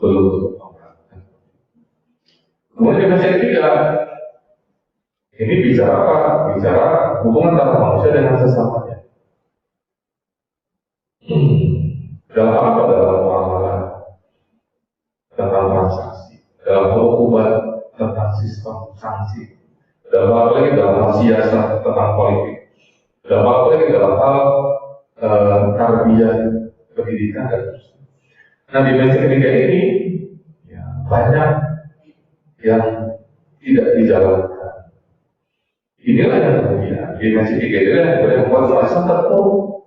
belum menutup aurat. Kemudian dimensi ketiga, ini bicara apa? Bicara hubungan antara manusia dengan sesamanya. Dalam apa? Dalam muamalah, tentang transaksi, dalam hukuman, tentang sistem sanksi, dalam apa lagi dalam hal siasat tentang politik, dalam apa lagi dalam hal tarbiyah, pendidikan dan terusnya. Nah dimensi ketiga ini ya, banyak yang tidak dijalankan. Inilah yang kemudian dimensi ketiga itu yang kemudian membuat manusia terpuruk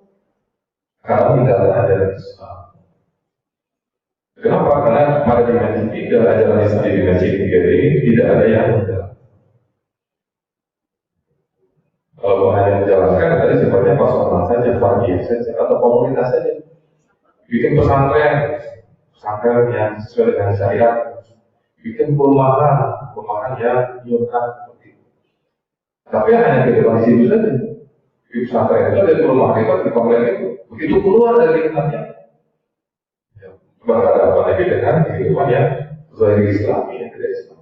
karena meninggalkan ajaran Islam. Kenapa? Karena pada dimensi ketiga, ajaran Islam di dimensi ketiga ini tidak ada yang menjalankan. Kalau hanya menjalankan, tadi sifatnya personal saja, fardiyah saja, atau komunitas saja. Bikin pesantren yang sesuai dengan syariat, bikin perumahan yang nyuruhkan seperti itu. Tapi hanya di depan situ saja. Di pesantren itu, di perumahan itu, di komplek itu, begitu keluar dari lingkungannya, berhadapan lagi dengan kehidupan yang sesuai Islami, yang tidak Islam.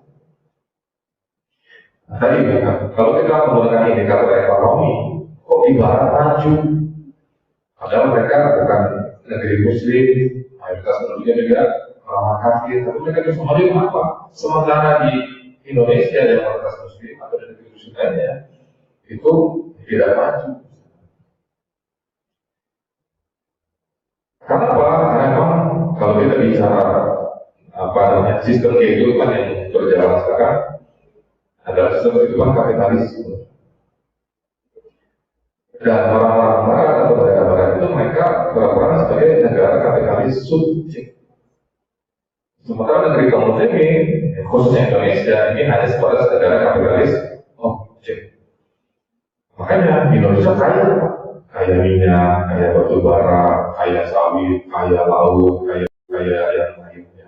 Nah, tadi kalau kita menggunakan indikator ekonomi, kok ibarat maju? Padahal mereka bukan negeri Muslim, mayoritas penduduknya juga orang kafir, tapi mereka bisa maju apa? Sementara di Indonesia yang mayoritas Muslim atau di negeri Muslim lainnya itu tidak maju. Karena apa? Karena memang kalau kita bicara sistem kehidupan yang berjalan sekarang adalah sistem kehidupan kapitalisme. Dan orang-orang barat atau negara barat itu mereka berperan sebagai negara kapitalis subjek. Sementara negeri kaum muslimin, khususnya Indonesia, ini hanya sebatas negara kapitalis objek. Makanya Indonesia kaya minyak, kaya batu bara, kaya sawit, kaya laut, kaya yang lainnya.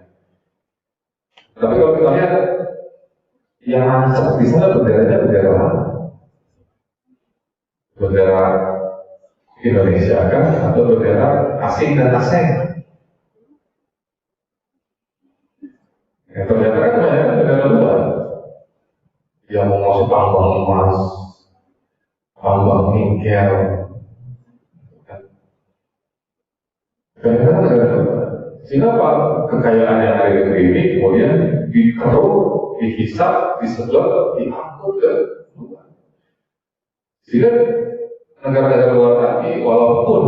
Tapi kalau kita lihat yang ancak di sana benderanya bendera mana? Bendera Indonesia kan atau bendera asing dan asing? Yang ternyata kan banyak bendera luar yang menguasai tambang emas, tambang nikel. Karena sehingga apa? Kekayaan yang ada di negeri ini kemudian dikeruk, dihisap, disedot, diangkut ke luar. Sehingga negara-negara luar tadi, walaupun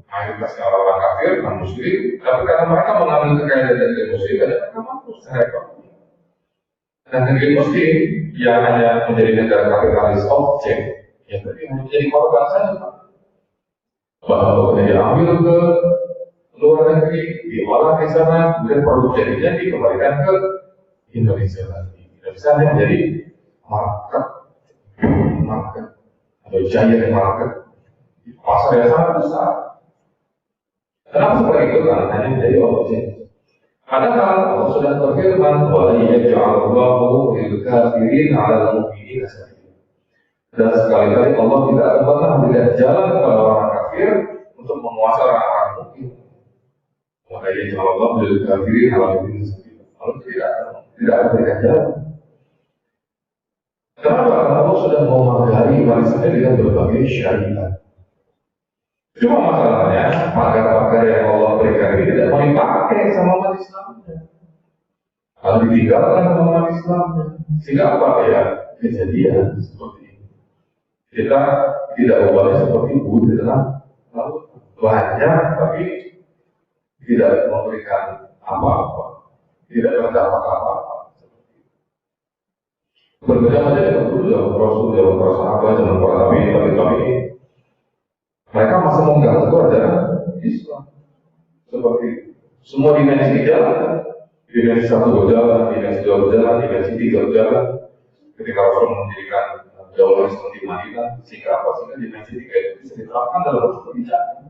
mayoritasnya orang-orang kafir, non-muslim, tapi karena mereka mengambil kekayaan dari negeri muslim, dan mereka mampu secara ekonomi. Dan negeri muslim yang hanya menjadi negara kapitalis objek, yang tadi hanya menjadi korban saja, bahwa diambil ke luar negeri, diolah di sana, kemudian produk jadinya dikembalikan ke Indonesia lagi. Indonesia hanya menjadi market atau giant market, pasar yang sangat besar. Kenapa seperti itu? Karena hanya menjadi objek. Padahal Allah sudah berfirman, "Wa yaj'alullahu lil kafirin 'alal mu'minina sabila." Dan sekali-kali Allah tidak akan pernah memberikan jalan kepada orang kafir untuk menguasai orang-orang mukmin. Maka Allah lil kafirin 'alal mu'minina sabila. Allah tidak akan berikan jalan. Kenapa? Karena Allah sudah memagari barisannya dengan berbagai syariat. Cuma masalahnya, pagar-pagar yang Allah berikan ini tidak mau dipakai sama umat Islam. Kalau ditinggalkan sama umat Islam, sehingga apa ya? Kejadian seperti ini. Kita tidak boleh seperti buah di tengah laut. Banyak tapi tidak memberikan apa-apa, tidak berdampak apa-apa. Berbeda saja dengan dulu zaman Rasul, zaman para sahabat, zaman para tabi'in. Mereka masih mengganggu adalah Islam. Seperti semua dimensi jalan, dimensi satu berjalan, dimensi dua berjalan, dimensi tiga berjalan. Ketika Rasul mendirikan daulah Islam di Madinah, sehingga apa? Sehingga dimensi tiga itu bisa diterapkan dalam bentuk kebijakan.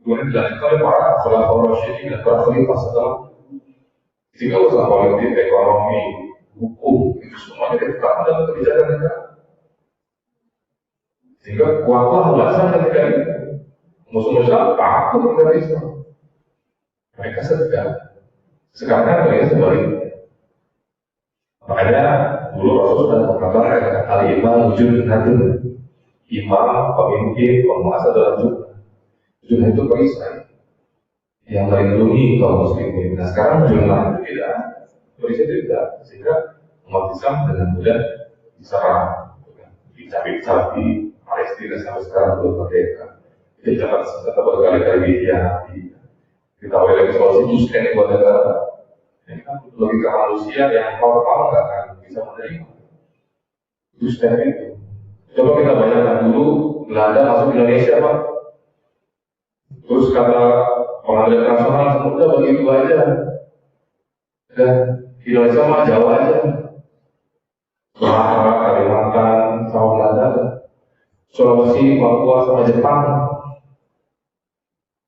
Kemudian dilanjutkan oleh para khulafaur rasyidin dan para khalifah setelah, sehingga urusan politik, ekonomi, hukum itu semuanya diterapkan dalam kebijakan negara. Sehingga kuatlah belasan ketika itu musuh-musuh takut kepada Islam. Mereka segan. Sekarang mereka sebaliknya. Makanya dulu Rasul sudah mengatakan al-imam junnatun. Imam, pemimpin, penguasa dalam junnah. Junnah itu perisai yang melindungi kaum muslimin. Nah sekarang junnah itu tidak, perisai tidak, sehingga umat Islam dengan mudah diserang, dicabik-cabik. Palestina sampai sekarang belum merdeka. Jadi jangan tetap berkali-kali dikhianati. Kita oleh legislasi Tusten buat negara. Ini kan logika manusia yang normal nggak akan bisa menerima. Tusten itu. Coba kita bayangkan dulu Belanda masuk Indonesia, Pak. Terus kata pengadilan internasional semuanya begitu aja. Dan Indonesia mah Jawa aja. Sumatera, Kalimantan, sama Belanda. Sulawesi, Papua, sama Jepang.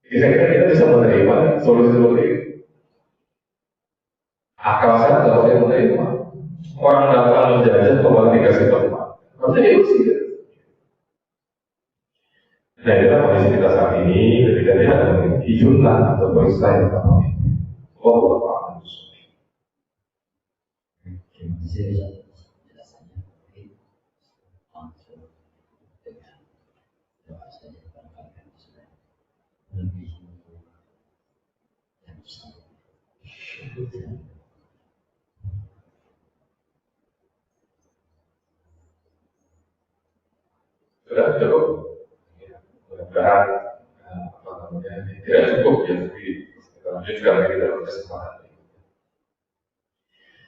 Kira-kira kita bisa menerima solusi seperti itu. Akal sehat tidak boleh menerima. Orang datang menjajah kembali dikasih tempat. Harusnya diusir. Nah, itulah kondisi kita saat ini ketika dia ada memiliki junnah atau perisai yang kita memiliki. Oh, Bapak. Terima kasih. Sudah cukup. Mudah-mudahan tidak cukup ya, tapi kita lanjutkan lagi dalam kesempatan ini.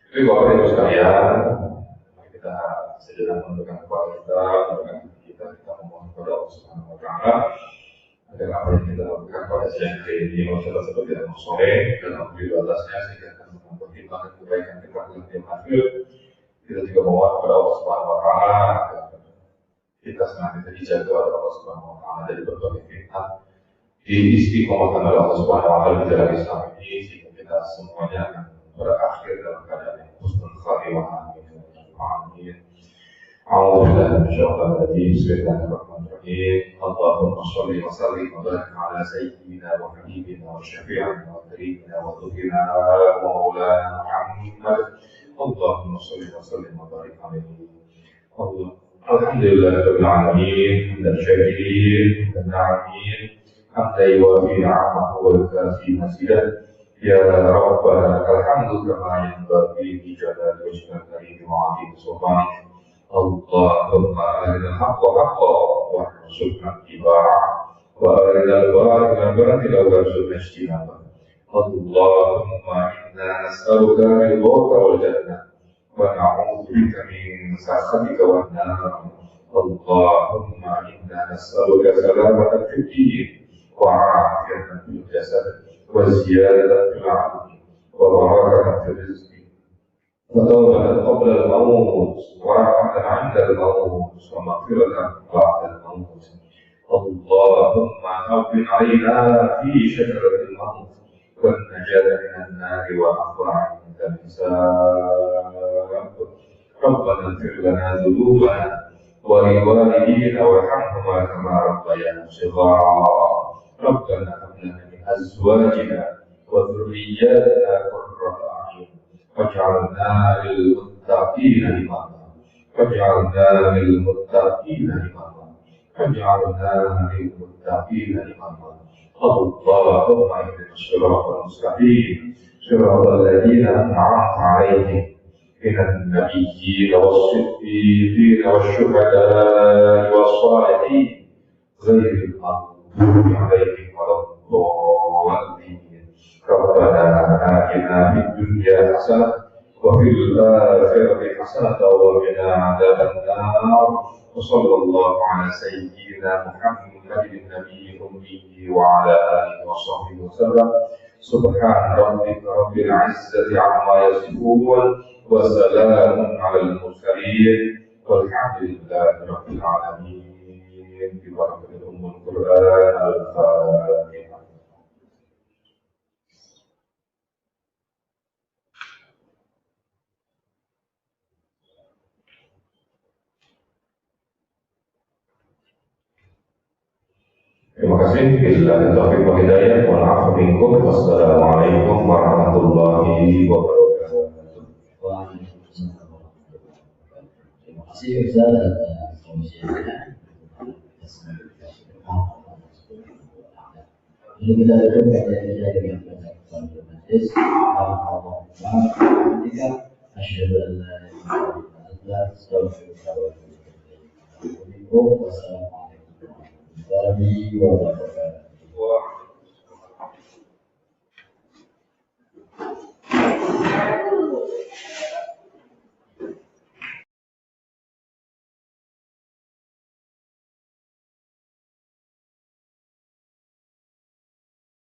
Jadi Bapak Ibu sekalian, mari kita sejenak menundukkan kepala kita memohon kepada Allah Subhanahu Wa Taala agar apa yang kita lakukan pada siang hari ini masalah seperti yang sore dalam beri batasnya sehingga akan mempertimbangkan kebaikan kita di akhir. Kita juga mohon kepada Allah Subhanahu Wa Taala agar kita senantiasa dijaga oleh Allah Subhanahu Wa Taala dari berbagai fitnah, diistiqomahkan oleh Allah Subhanahu Wa Taala di jalan Islam ini sehingga kita semuanya akan berakhir dalam keadaan yang husnul khatimah. Amin. أعوذ بالله من الشيطان الرجيم بسم الله الرحمن الرحيم اللهم صل وسلم وبارك على سيدنا وحبيبنا وشفيعنا وكريمنا وذكرنا ومولانا محمد اللهم صل وسلم وبارك عليه الحمد لله رب العالمين حمدا شاكرين حمدا ناعمين حمدا يوافي نعمه ويكافي مزيده يا ربنا الحمد كما ينبغي لجلال وجهك الكريم وعظيم سلطانك اللهم أرنا الحق حقا وارزقنا اتباعه وأرنا الباطل باطلا وارزقنا اجتنابه اللهم إنا نسألك رضاك والجنة ونعوذ بك من سخطك والنار اللهم إنا نسألك سلامة في الدين وعافية في الجسد وزيادة في العقل وبركة في الرزق وتوبة قبل الموت ورحمة عند الموت ومغفرة بعد الموت اللهم هون علينا في شجرة الموت والنجاة من النار والعفو عند الحساب ربنا اغفر لنا ذنوبنا ولوالدينا وارحمهما كما ربيانا صغارا ربنا هب لنا من أزواجنا وذرياتنا قرة أعين واجعلنا للمتقين إماما واجعلنا للمتقين إماما واجعلنا للمتقين إماما اللهم اهدنا الصراط المستقيم صراط الذين أنعمت عليهم من النبيين والصديقين والشهداء والصالحين غير المغضوب عليهم ولا الضالين. ربنا آتنا في الدنيا حسنة وفي الآخرة حسنة وقنا عذاب النار. وصلى الله على سيدنا محمد النبي الأمي وعلى آله وصحبه وسلم. سبحان ربك رب العزة عما يصفون وسلام على المرسلين والحمد لله رب العالمين. ببركة أم القرآن الفاتحة. Terima kasih. Billahi taufiq wal hidayah. Wa na'afu minkum. Wassalamualaikum warahmatullahi wabarakatuh. Waalaikumsalam warahmatullahi wabarakatuh. Terima kasih Ustaz atas penjelasannya. Ini kita tutup kajian kita dengan bacaan bermajlis. Alhamdulillah. Asyhadu an la ilaha illallah. Astaghfirullah wa atubu ilaih. Wassalamualaikum warahmatullahi wabarakatuh.